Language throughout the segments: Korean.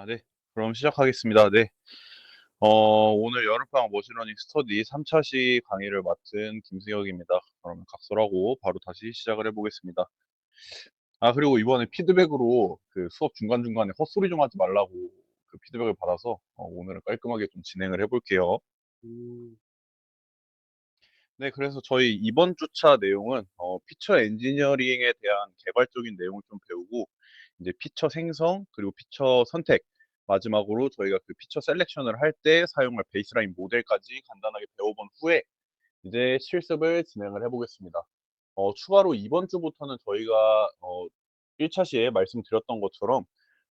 네. 그럼 시작하겠습니다. 네. 오늘 여름방학 머신러닝 스터디 3차 시 강의를 맡은 김승혁입니다. 그러면 각설하고 바로 다시 시작을 해보겠습니다. 그리고 이번에 피드백으로 그 수업 중간중간에 헛소리 좀 하지 말라고 그 피드백을 받아서 오늘은 깔끔하게 좀 진행을 해볼게요. 음. 네, 그래서 저희 이번 주차 내용은 피처 엔지니어링에 대한 개발적인 내용을 좀 배우고 이제 피처 생성 그리고 피처 선택 마지막으로 저희가 그 피처 셀렉션을 할 때 사용할 베이스라인 모델까지 간단하게 배워본 후에 이제 실습을 진행을 해보겠습니다. 추가로 이번 주부터는 저희가 1차 시에 말씀드렸던 것처럼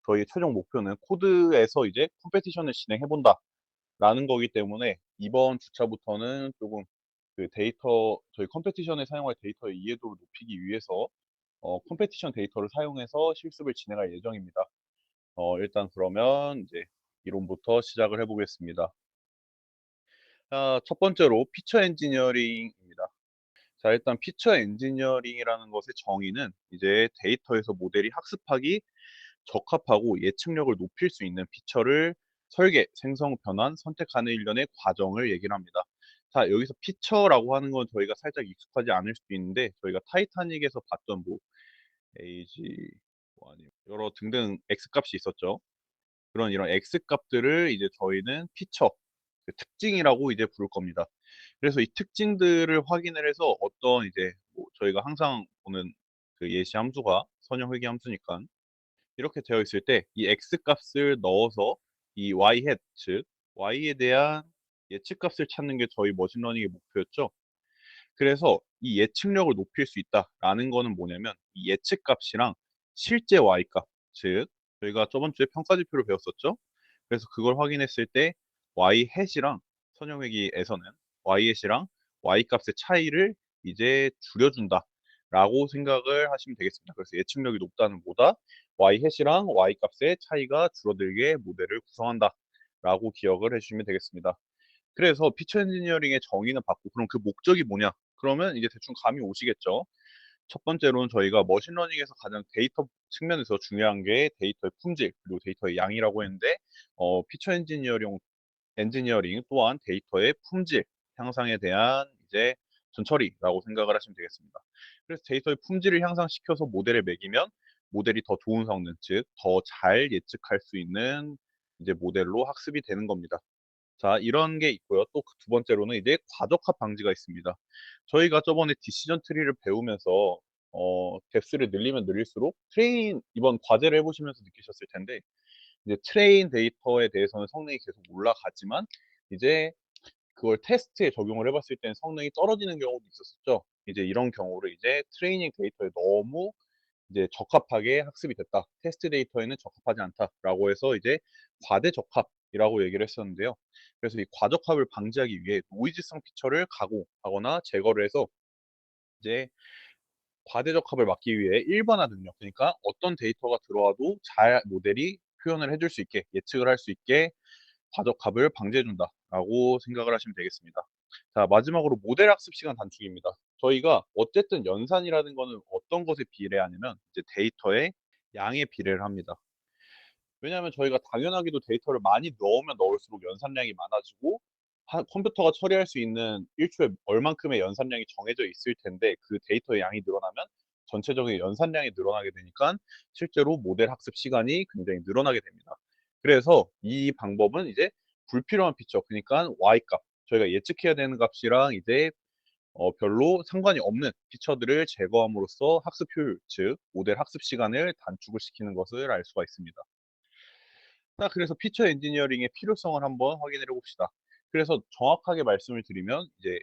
저희 최종 목표는 코드에서 이제 컴페티션을 진행해본다라는 거기 때문에 이번 주차부터는 조금 그 데이터 저희 컴페티션에 사용할 데이터의 이해도를 높이기 위해서 컴페티션 데이터를 사용해서 실습을 진행할 예정입니다. 일단 그러면 이제 이론부터 시작을 해보겠습니다. 첫 번째로 피처 엔지니어링입니다. 자, 일단 피처 엔지니어링이라는 것의 정의는 이제 데이터에서 모델이 학습하기 적합하고 예측력을 높일 수 있는 피처를 설계, 생성, 변환, 선택하는 일련의 과정을 얘기를 합니다. 자, 여기서 피처라고 하는 건 저희가 살짝 익숙하지 않을 수도 있는데 저희가 타이타닉에서 봤던 뭐 에이지 뭐 아니면 여러 등등 X 값이 있었죠. 그런 이런 X 값들을 이제 저희는 피처, 그 특징이라고 이제 부를 겁니다. 그래서 이 특징들을 확인을 해서 어떤 이제 뭐 저희가 항상 보는 그 예시 함수가 선형 회귀 함수니까 이렇게 되어 있을 때 이 x 값을 넣어서 이 y hat 즉 y에 대한 예측 값을 찾는 게 저희 머신러닝의 목표였죠. 그래서 이 예측력을 높일 수 있다라는 거는 뭐냐면 이 예측 값이랑 실제 y 값, 즉 저희가 저번 주에 평가 지표를 배웠었죠. 그래서 그걸 확인했을 때 y hat이랑 선형회기에서는 y hat이랑 y 값의 차이를 이제 줄여준다라고 생각을 하시면 되겠습니다. 그래서 예측력이 높다는 보다 y hat이랑 y 값의 차이가 줄어들게 모델을 구성한다라고 기억을 해주시면 되겠습니다. 그래서 피처 엔지니어링의 정의는 받고 그럼 그 목적이 뭐냐? 그러면 이제 대충 감이 오시겠죠. 첫 번째로는 저희가 머신러닝에서 가장 데이터 측면에서 중요한 게 데이터의 품질 그리고 데이터의 양이라고 했는데 피처 엔지니어링 또한 데이터의 품질 향상에 대한 이제 전처리라고 생각을 하시면 되겠습니다. 그래서 데이터의 품질을 향상시켜서 모델에 매기면 모델이 더 좋은 성능, 즉 더 잘 예측할 수 있는 이제 모델로 학습이 되는 겁니다. 자, 이런 게 있고요. 또 그 두 번째로는 이제 과적합 방지가 있습니다. 저희가 저번에 디시전 트리를 배우면서 뎁스를 늘리면 늘릴수록 이번 과제를 해보시면서 느끼셨을 텐데 이제 트레인 데이터에 대해서는 성능이 계속 올라가지만 이제 그걸 테스트에 적용을 해봤을 때는 성능이 떨어지는 경우도 있었었죠. 이제 이런 경우를 이제 트레이닝 데이터에 너무 이제 적합하게 학습이 됐다. 테스트 데이터에는 적합하지 않다라고 해서 이제 과대적합이라고 얘기를 했었는데요. 그래서 이 과적합을 방지하기 위해 노이즈성 피처를 가공하거나 제거를 해서 이제 과대적합을 막기 위해 일반화 능력, 그러니까 어떤 데이터가 들어와도 잘 모델이 표현을 해줄 수 있게, 예측을 할 수 있게 과적합을 방지해준다라고 생각을 하시면 되겠습니다. 자, 마지막으로 모델 학습 시간 단축입니다. 저희가 어쨌든 연산이라는 거는 어떤 것에 비례하냐면 이제 데이터의 양에 비례를 합니다. 왜냐하면 저희가 당연하게도 데이터를 많이 넣으면 넣을수록 연산량이 많아지고 컴퓨터가 처리할 수 있는 1초에 얼만큼의 연산량이 정해져 있을 텐데 그 데이터의 양이 늘어나면 전체적인 연산량이 늘어나게 되니까 실제로 모델 학습 시간이 굉장히 늘어나게 됩니다. 그래서 이 방법은 이제 불필요한 피처, 그러니까 y 값, 저희가 예측해야 되는 값이랑 이제 별로 상관이 없는 피처들을 제거함으로써 학습 효율, 즉 모델 학습 시간을 단축을 시키는 것을 알 수가 있습니다. 자, 그래서 피처 엔지니어링의 필요성을 한번 확인해 봅시다. 그래서 정확하게 말씀을 드리면 이제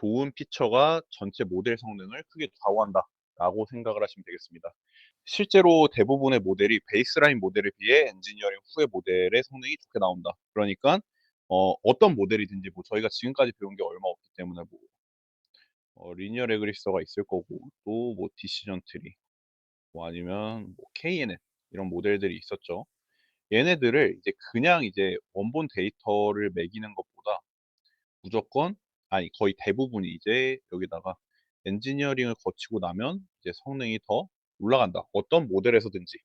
좋은 피처가 전체 모델 성능을 크게 좌우한다라고 생각을 하시면 되겠습니다. 실제로 대부분의 모델이 베이스라인 모델에 비해 엔지니어링 후의 모델의 성능이 좋게 나온다. 그러니까 어떤 모델이든지 뭐 저희가 지금까지 배운 게 얼마 없기 때문에 뭐 리니어 레그리서가 있을 거고 또 뭐 디시전 트리 뭐 아니면 뭐 KNN 이런 모델들이 있었죠. 얘네들을 이제 그냥 이제 원본 데이터를 매기는 것보다 무조건 아니 거의 대부분이 이제 여기다가 엔지니어링을 거치고 나면 이제 성능이 더 올라간다. 어떤 모델에서든지.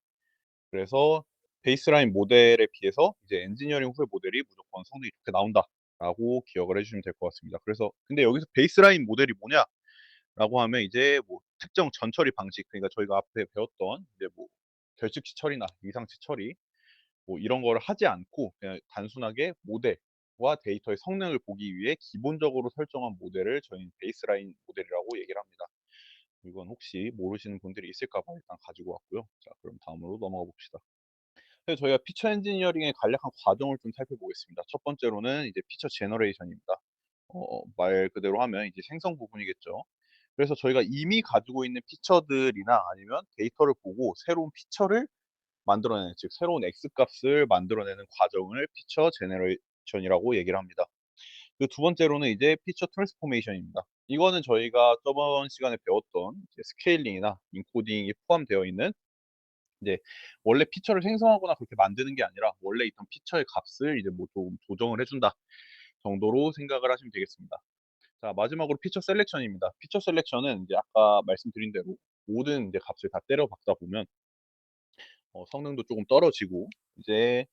그래서 베이스라인 모델에 비해서 이제 엔지니어링 후의 모델이 무조건 성능이 좋게 나온다라고 기억을 해 주시면 될 것 같습니다. 그래서 근데 여기서 베이스라인 모델이 뭐냐라고 하면 이제 뭐 특정 전처리 방식, 그러니까 저희가 앞에 배웠던 이제 뭐 결측치 처리나 이상치 처리 뭐 이런 거를 하지 않고 그냥 단순하게 모델과 데이터의 성능을 보기 위해 기본적으로 설정한 모델을 저희는 베이스라인 모델이라고 얘기를 합니다. 이건 혹시 모르시는 분들이 있을까 봐 일단 가지고 왔고요. 자, 그럼 다음으로 넘어가 봅시다. 그래서 저희가 피처 엔지니어링의 간략한 과정을 좀 살펴보겠습니다. 첫 번째로는 이제 피처 제너레이션입니다. 말 그대로 하면 이제 생성 부분이겠죠. 그래서 저희가 이미 가지고 있는 피처들이나 아니면 데이터를 보고 새로운 피처를 만들어내는, 즉 새로운 X 값을 만들어내는 과정을 피처 제너레이션이라고 얘기를 합니다. 그 두 번째로는 이제 피처 트랜스포메이션입니다. 이거는 저희가 저번 시간에 배웠던 이제 스케일링이나 인코딩이 포함되어 있는 이제 원래 피처를 생성하거나 그렇게 만드는 게 아니라 원래 있던 피처의 값을 이제 뭐 좀 조정을 해준다 정도로 생각을 하시면 되겠습니다. 자, 마지막으로 피처 셀렉션입니다. 피처 셀렉션은 이제 아까 말씀드린 대로 모든 이제 값을 다 때려 박다 보면 성능도 조금 떨어지고 이제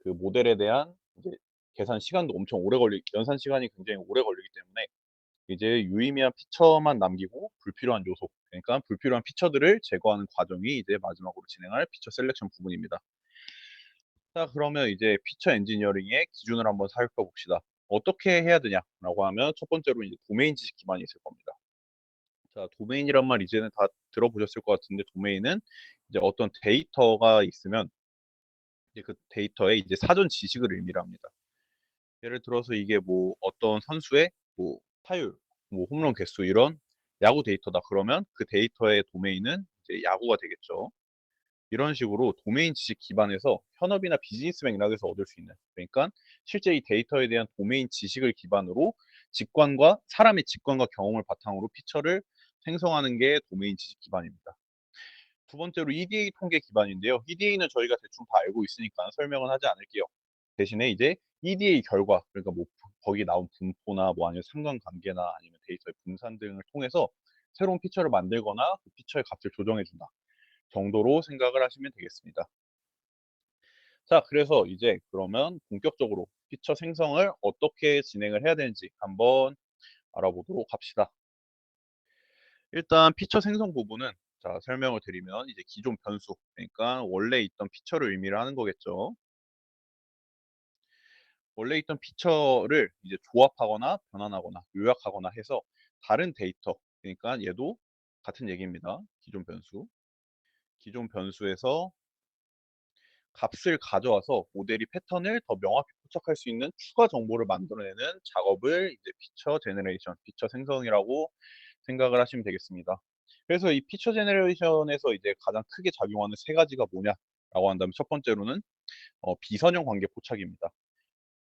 그 모델에 대한 이제 계산 시간도 엄청 오래 연산 시간이 굉장히 오래 걸리기 때문에 이제 유의미한 피처만 남기고 불필요한 요소, 그러니까 불필요한 피처들을 제거하는 과정이 이제 마지막으로 진행할 피처 셀렉션 부분입니다. 자, 그러면 이제 피처 엔지니어링의 기준을 한번 살펴봅시다. 어떻게 해야 되냐라고 하면 첫 번째로 이제 도메인 지식 기반이 있을 겁니다. 자, 도메인이란 말 이제는 다 들어보셨을 것 같은데, 도메인은 이제 어떤 데이터가 있으면 이제 그 데이터에 이제 사전 지식을 의미를 합니다. 예를 들어서 이게 뭐 어떤 선수의 뭐 타율, 뭐 홈런 개수 이런 야구 데이터다. 그러면 그 데이터의 도메인은 이제 야구가 되겠죠. 이런 식으로 도메인 지식 기반에서 현업이나 비즈니스 맥락에서 얻을 수 있는, 그러니까 실제 이 데이터에 대한 도메인 지식을 기반으로 직관과 사람의 직관과 경험을 바탕으로 피처를 생성하는 게 도메인 지식 기반입니다. 두 번째로 EDA 통계 기반인데요. EDA는 저희가 대충 다 알고 있으니까 설명은 하지 않을게요. 대신에 이제 EDA 결과, 그러니까 뭐 거기 나온 분포나 뭐 아니면 상관관계나 아니면 데이터의 분산 등을 통해서 새로운 피처를 만들거나 그 피처의 값을 조정해 준다 정도로 생각을 하시면 되겠습니다. 자, 그래서 이제 그러면 본격적으로 피처 생성을 어떻게 진행을 해야 되는지 한번 알아보도록 합시다. 일단 피처 생성 부분은, 자, 설명을 드리면 이제 기존 변수, 그러니까 원래 있던 피처를 의미를 하는 거겠죠. 원래 있던 피처를 이제 조합하거나 변환하거나 요약하거나 해서 다른 데이터, 그러니까 얘도 같은 얘기입니다. 기존 변수. 기존 변수에서 값을 가져와서 모델이 패턴을 더 명확히 포착할 수 있는 추가 정보를 만들어내는 작업을 이제 피처 제너레이션, 피처 생성이라고 생각을 하시면 되겠습니다. 그래서 이 피처 제너레이션에서 이제 가장 크게 작용하는 세 가지가 뭐냐라고 한다면 첫 번째로는 비선형 관계 포착입니다.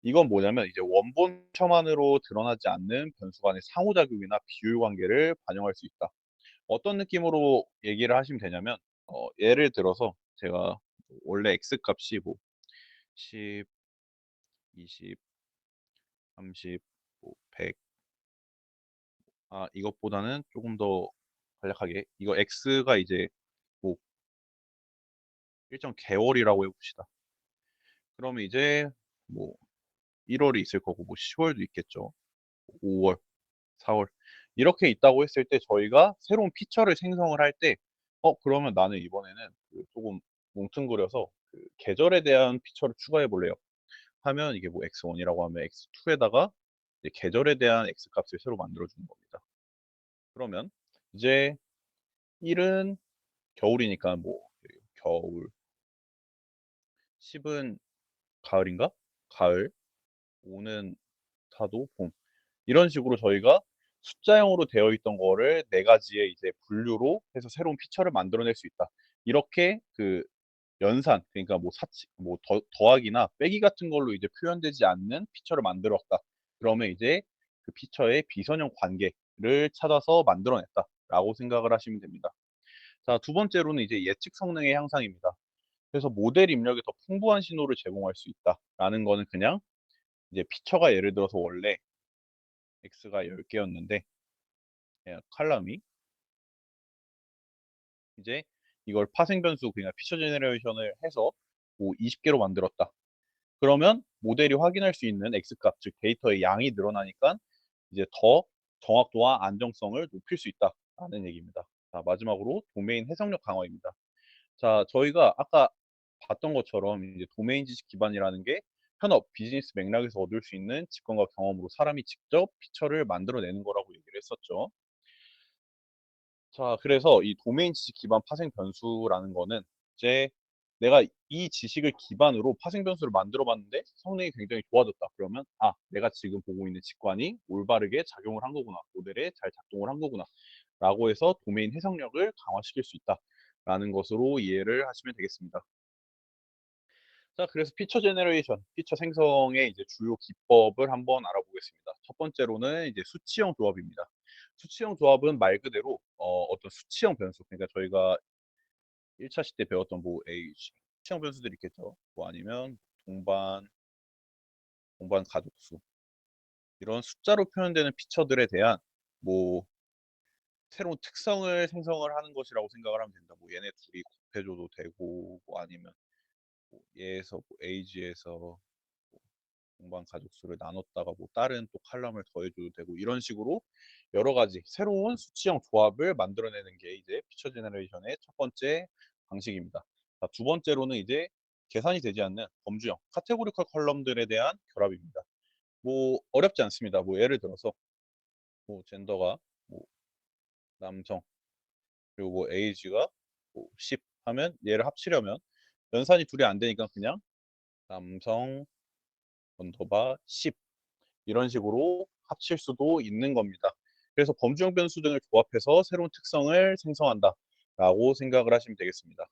이건 뭐냐면 이제 원본 첨안으로 드러나지 않는 변수 간의 상호작용이나 비율 관계를 반영할 수 있다. 어떤 느낌으로 얘기를 하시면 되냐면 예를 들어서 제가 원래 x 값이 뭐 10, 20, 30, 뭐 100, 이것보다는 조금 더 간략하게 이거 x가 이제 뭐 일정 개월이라고 해봅시다. 그러면 이제 뭐 1월이 있을 거고 뭐 10월도 있겠죠. 5월, 4월 이렇게 있다고 했을 때 저희가 새로운 피처를 생성을 할 때 그러면 나는 이번에는 그 조금 뭉뚱그려서 그 계절에 대한 피처를 추가해 볼래요 하면 이게 뭐 x1이라고 하면 x2에다가 계절에 대한 x 값을 새로 만들어 주는 겁니다. 그러면 이제 1은 겨울이니까 뭐 겨울, 10은 가을인가? 가을, 5는 타도 봄. 이런 식으로 저희가 숫자형으로 되어 있던 거를 네 가지의 이제 분류로 해서 새로운 피처를 만들어낼 수 있다. 이렇게 그 연산, 그러니까 뭐 사치, 뭐 더하기나 빼기 같은 걸로 이제 표현되지 않는 피처를 만들었다. 그러면 이제 그 피처의 비선형 관계를 찾아서 만들어냈다라고 생각을 하시면 됩니다. 자, 두 번째로는 이제 예측 성능의 향상입니다. 그래서 모델 입력에 더 풍부한 신호를 제공할 수 있다라는 거는 그냥 이제 피처가 예를 들어서 원래 x가 10개였는데 칼럼이 이제 이걸 파생 변수 그냥 피처 제너레이션을 해서 뭐 20개로 만들었다. 그러면 모델이 확인할 수 있는 X값, 즉 데이터의 양이 늘어나니까 이제 더 정확도와 안정성을 높일 수 있다라는 얘기입니다. 자, 마지막으로 도메인 해석력 강화입니다. 자, 저희가 아까 봤던 것처럼 이제 도메인 지식 기반이라는 게 현업 비즈니스 맥락에서 얻을 수 있는 직관과 경험으로 사람이 직접 피처를 만들어내는 거라고 얘기를 했었죠. 자, 그래서 이 도메인 지식 기반 파생 변수라는 거는 이제 내가 이 지식을 기반으로 파생 변수를 만들어 봤는데 성능이 굉장히 좋아졌다. 그러면 아, 내가 지금 보고 있는 직관이 올바르게 작용을 한 거구나. 모델에 잘 작동을 한 거구나. 라고 해서 도메인 해석력을 강화시킬 수 있다라는 것으로 이해를 하시면 되겠습니다. 자, 그래서 피처 제너레이션, 피처 생성의 이제 주요 기법을 한번 알아보겠습니다. 첫 번째로는 이제 수치형 조합입니다. 수치형 조합은 말 그대로 어떤 수치형 변수, 그러니까 저희가 1차 시 때 배웠던 뭐 age, 수치형 변수들이 있겠죠. 뭐 아니면 동반, 동반 가족수 이런 숫자로 표현되는 피처들에 대한 뭐 새로운 특성을 생성을 하는 것이라고 생각을 하면 된다. 뭐 얘네 둘이 곱해줘도 되고, 뭐 아니면 뭐 얘에서 뭐 age에서 동반 가족수를 나눴다가 뭐 다른 또 칼럼을 더해줘도 되고 이런 식으로 여러 가지 새로운 수치형 조합을 만들어내는 게 이제 피처 제너레이션의 첫 번째 방식입니다. 자, 두 번째로는 이제 계산이 되지 않는 범주형 카테고리컬 컬럼들에 대한 결합입니다. 뭐 어렵지 않습니다. 뭐 예를 들어서 뭐 젠더가 뭐 남성 그리고 뭐 에이지가 뭐 10 하면 얘를 합치려면 연산이 둘이 안 되니까 그냥 남성 언더바 10 이런 식으로 합칠 수도 있는 겁니다. 그래서 범주형 변수 등을 조합해서 새로운 특성을 생성한다라고 생각을 하시면 되겠습니다.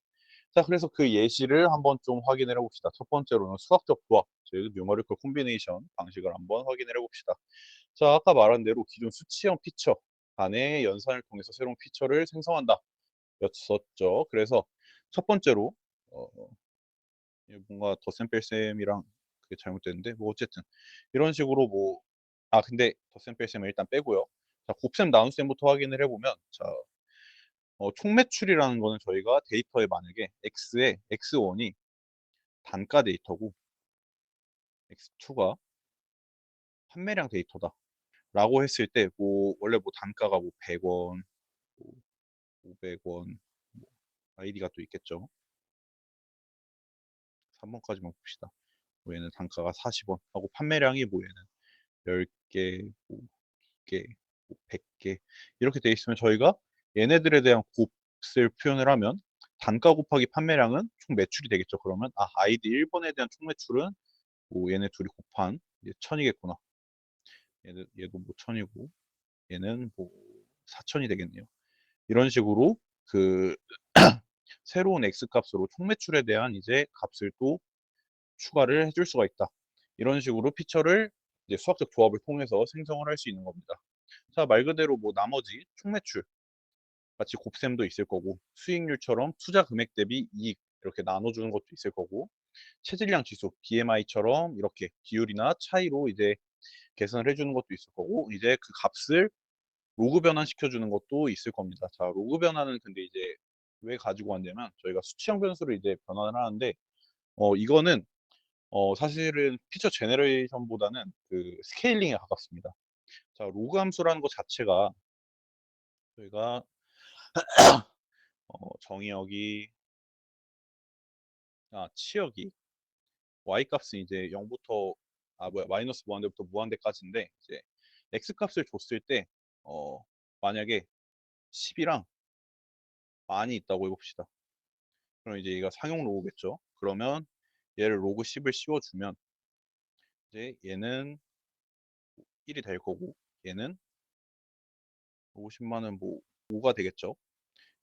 자, 그래서 그 예시를 한번 좀 확인을 해봅시다. 첫 번째로는 수학적 조합, 즉 뉴머리컬 콤비네이션 방식을 한번 확인을 해봅시다. 자, 아까 말한 대로 기존 수치형 피처 간의 연산을 통해서 새로운 피처를 생성한다 였었죠. 그래서 첫 번째로 어, 뭔가 덧셈 뺄셈이랑 그게 잘못됐는데 뭐 어쨌든 이런 식으로 뭐 근데 덧셈 뺄셈을 일단 빼고요. 자, 곱셈 나눗셈부터 확인을 해보면 자, 총매출이라는 거는 저희가 데이터에 만약에 x의 x1이 단가 데이터고 x2가 판매량 데이터다 라고 했을 때 뭐 원래 뭐 단가가 뭐 100원, 뭐 500원, 뭐 아이디가 또 있겠죠. 3번까지만 봅시다. 뭐 얘는 단가가 40원 하고 판매량이 뭐 얘는 10개, 뭐 2개, 뭐 100개 이렇게 돼 있으면 저희가 얘네들에 대한 곱을 표현을 하면 단가 곱하기 판매량은 총 매출이 되겠죠. 그러면 아이디 1번에 대한 총 매출은 뭐 얘네 둘이 곱한 1000이겠구나. 얘도 뭐 1000이고 얘는 뭐 4000이 되겠네요. 이런 식으로 그 새로운 X 값으로 총 매출에 대한 이제 값을 또 추가를 해줄 수가 있다. 이런 식으로 피처를 이제 수학적 조합을 통해서 생성을 할 수 있는 겁니다. 자, 말 그대로 뭐 나머지 총매출 같이 곱셈도 있을 거고 수익률처럼 투자 금액 대비 이익 이렇게 나눠주는 것도 있을 거고 체질량 지수 BMI처럼 이렇게 비율이나 차이로 이제 계산을 해주는 것도 있을 거고 이제 그 값을 로그 변환시켜 주는 것도 있을 겁니다. 자, 로그 변환은 근데 이제 왜 가지고 왔냐면 저희가 수치형 변수를 이제 변환을 하는데 이거는 사실은 피처 제너레이션보다는 그 스케일링에 가깝습니다. 자, 로그 함수라는 것 자체가 저희가 정의역이 치역이 y 값은 이제 0부터 마이너스 무한대부터 무한대까지인데 이제 x 값을 줬을 때 만약에 10이랑 만이 있다고 해봅시다. 그럼 이제 얘가 상용 로그겠죠. 그러면 얘를 로그 10을 씌워주면 이제 얘는 1이 될 거고 얘는 로그 10만은 뭐 5가 되겠죠.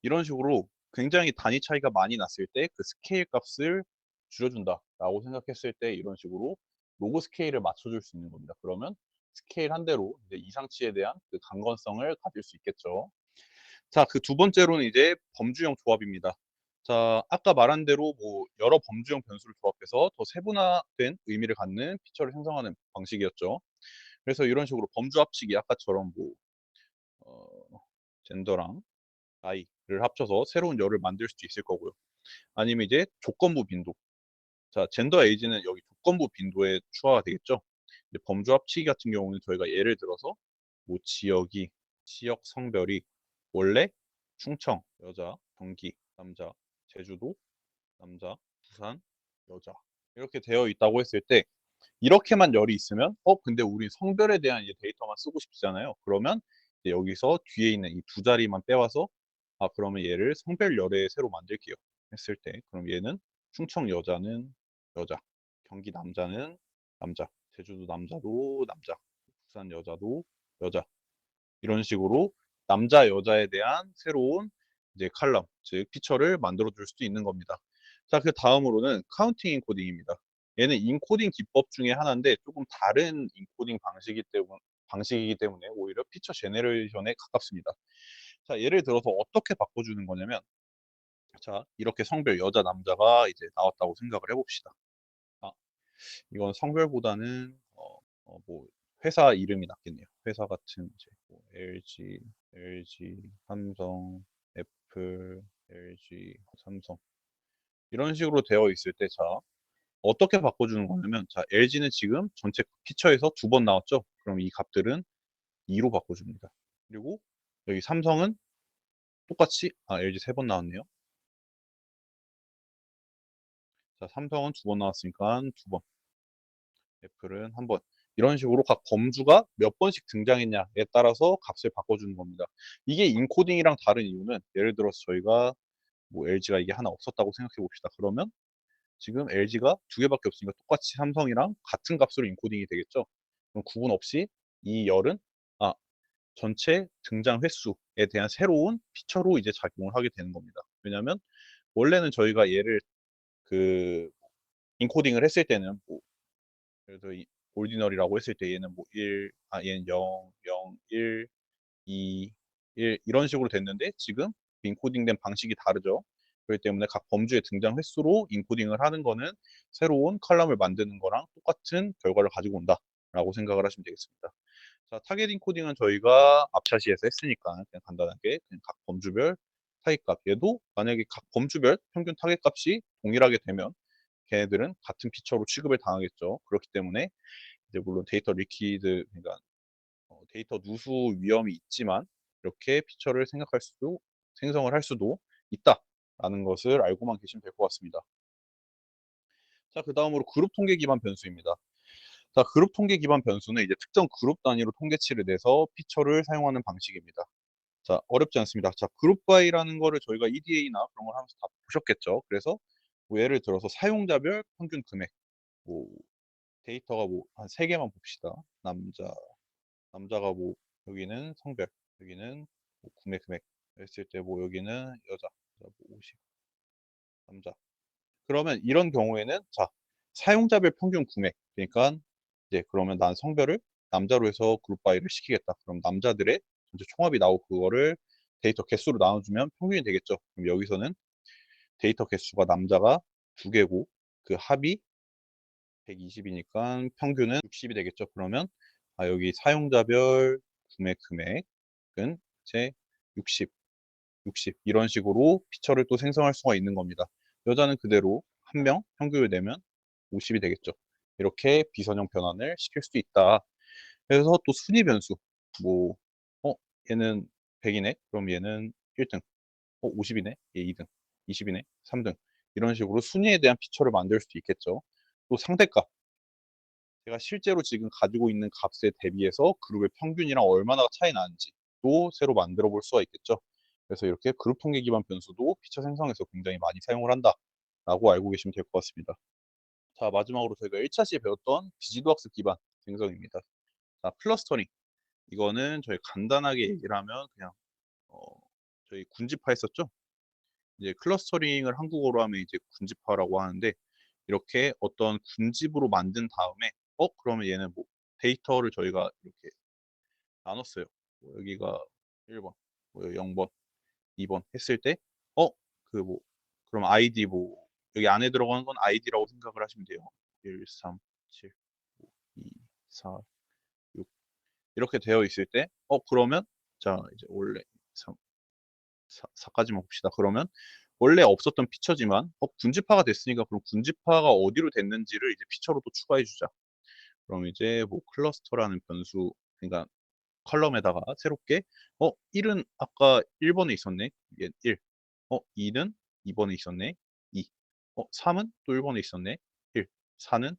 이런 식으로 굉장히 단위 차이가 많이 났을 때 그 스케일 값을 줄여준다라고 생각했을 때 이런 식으로 로그 스케일을 맞춰줄 수 있는 겁니다. 그러면 스케일 한 대로 이제 이상치에 대한 그 강건성을 가질 수 있겠죠. 자, 그 두 번째로는 이제 범주형 조합입니다. 자, 아까 말한 대로 뭐 여러 범주형 변수를 조합해서 더 세분화된 의미를 갖는 피처를 생성하는 방식이었죠. 그래서 이런 식으로 범주 합치기 아까처럼 뭐 젠더랑 나이를 합쳐서 새로운 열을 만들 수도 있을 거고요. 아니면 이제 조건부 빈도. 자, 젠더 에이지는 여기 조건부 빈도에 추가가 되겠죠. 이제 범주 합치기 같은 경우는 저희가 예를 들어서 뭐 지역 성별이 원래 충청 여자, 경기 남자, 제주도 남자, 부산 여자 이렇게 되어 있다고 했을 때 이렇게만 열이 있으면 근데 우리 성별에 대한 이제 데이터만 쓰고 싶잖아요. 그러면 이제 여기서 뒤에 있는 이 두 자리만 빼와서 그러면 얘를 성별 열에 새로 만들게요. 했을 때 그럼 얘는 충청 여자는 여자, 경기 남자는 남자, 제주도 남자도 남자, 부산 여자도 여자 이런 식으로 남자 여자에 대한 새로운 이제 칼럼 즉 피처를 만들어 줄 수도 있는 겁니다. 자, 그 다음으로는 카운팅 인코딩입니다. 얘는 인코딩 기법 중에 하나인데 조금 다른 인코딩 방식이기 때문에 오히려 피처 제네레이션에 가깝습니다. 자, 예를 들어서 어떻게 바꿔주는 거냐면, 자, 이렇게 성별 여자 남자가 이제 나왔다고 생각을 해봅시다. 아, 이건 성별보다는 뭐 회사 이름이 낫겠네요. 회사 같은 이제 뭐 LG, 삼성, 애플, LG, 삼성 이런 식으로 되어 있을 때, 자, 어떻게 바꿔주는 거냐면, 자, LG는 지금 전체 피처에서 두 번 나왔죠. 그럼 이 값들은 2로 바꿔줍니다. 그리고 여기 삼성은 똑같이 LG 세 번 나왔네요. 자, 삼성은 두 번 나왔으니까 두 번, 애플은 한 번. 이런 식으로 각 범주가 몇 번씩 등장했냐에 따라서 값을 바꿔주는 겁니다. 이게 인코딩이랑 다른 이유는 예를 들어서 저희가 뭐 LG가 이게 하나 없었다고 생각해 봅시다. 그러면 지금 LG가 두 개밖에 없으니까 똑같이 삼성이랑 같은 값으로 인코딩이 되겠죠. 그럼 구분 없이 이 열은 아, 전체 등장 횟수에 대한 새로운 피처로 이제 작용을 하게 되는 겁니다. 왜냐하면 원래는 저희가 얘를 그 인코딩을 했을 때는 뭐 그래서 이 올디너리라고 했을 때 얘는 뭐 1, 얘는 0, 0, 1, 2, 1 이런 식으로 됐는데 지금 인코딩된 방식이 다르죠. 그렇기 때문에 각 범주의 등장 횟수로 인코딩을 하는 거는 새로운 컬럼을 만드는 거랑 똑같은 결과를 가지고 온다라고 생각을 하시면 되겠습니다. 자, 타겟 인코딩은 저희가 앞차시에서 했으니까 그냥 간단하게 그냥 각 범주별 타깃값 얘도 만약에 각 범주별 평균 타깃값이 동일하게 되면 걔네들은 같은 피처로 취급을 당하겠죠. 그렇기 때문에 이제 물론 데이터 리퀴드 그러니까 데이터 누수 위험이 있지만 이렇게 피처를 생성을 할 수도 있다라는 것을 알고만 계시면 될 것 같습니다. 자, 그 다음으로 그룹 통계 기반 변수입니다. 자, 그룹 통계 기반 변수는 이제 특정 그룹 단위로 통계치를 내서 피처를 사용하는 방식입니다. 자, 어렵지 않습니다. 자, 그룹 바이라는 거를 저희가 EDA나 그런 걸 하면서 다 보셨겠죠. 그래서 뭐 예를 들어서 사용자별 평균 금액, 뭐 데이터가 뭐 한 세 개만 봅시다. 남자가 뭐 여기는 성별, 여기는 뭐 구매 금액 했을 때 뭐 여기는 여자 뭐 50, 남자. 그러면 이런 경우에는 자, 사용자별 평균 구매. 그러니까 이제 그러면 난 성별을 남자로 해서 그룹 바이를 시키겠다. 그럼 남자들의 전체 총합이 나오고 그거를 데이터 개수로 나눠주면 평균이 되겠죠. 그럼 여기서는 데이터 개수가 남자가 두 개고 그 합이 120이니까 평균은 60이 되겠죠. 그러면 여기 사용자별 구매 금액은 이제 60, 60 이런 식으로 피처를 또 생성할 수가 있는 겁니다. 여자는 그대로 한 명 평균을 내면 50이 되겠죠. 이렇게 비선형 변환을 시킬 수도 있다. 그래서 또 순위 변수 뭐 얘는 100이네. 그럼 얘는 1등. 50이네. 얘 2등. 20이네. 3등. 이런 식으로 순위에 대한 피처를 만들 수도 있겠죠. 또 상대값 제가 실제로 지금 가지고 있는 값에 대비해서 그룹의 평균이랑 얼마나 차이 나는지 또 새로 만들어 볼 수가 있겠죠. 그래서 이렇게 그룹 통계 기반 변수도 피처 생성에서 굉장히 많이 사용을 한다라고 알고 계시면 될 것 같습니다. 자, 마지막으로 저희가 1차 시에 배웠던 비지도 학습 기반 생성입니다. 자, 클러스터링. 이거는 저희 간단하게 얘기를 하면 그냥 어, 저희 군집화 했었죠. 이제 클러스터링을 한국어로 하면 이제 군집화라고 하는데 이렇게 어떤 군집으로 만든 다음에 그러면 얘는 뭐 데이터를 저희가 이렇게 나눴어요. 뭐 여기가 1번, 뭐 0번, 2번 했을 때 그 뭐 그럼 아이디 뭐 여기 안에 들어가는 건 아이디라고 생각을 하시면 돼요. 1, 3, 7, 5, 2, 4, 6 이렇게 되어 있을 때 그러면 자, 이제 원래 3, 4까지만 봅시다. 그러면 원래 없었던 피처지만 군지파가 됐으니까 그럼 군지파가 어디로 됐는지를 이제 피처로 또 추가해 주자. 그럼 이제 뭐 클러스터라는 변수, 그러니까 컬럼에다가 새롭게 1은 아까 1번에 있었네. 이게 1. 2는 2번에 있었네. 2. 3은 또 1번에 있었네. 1. 4는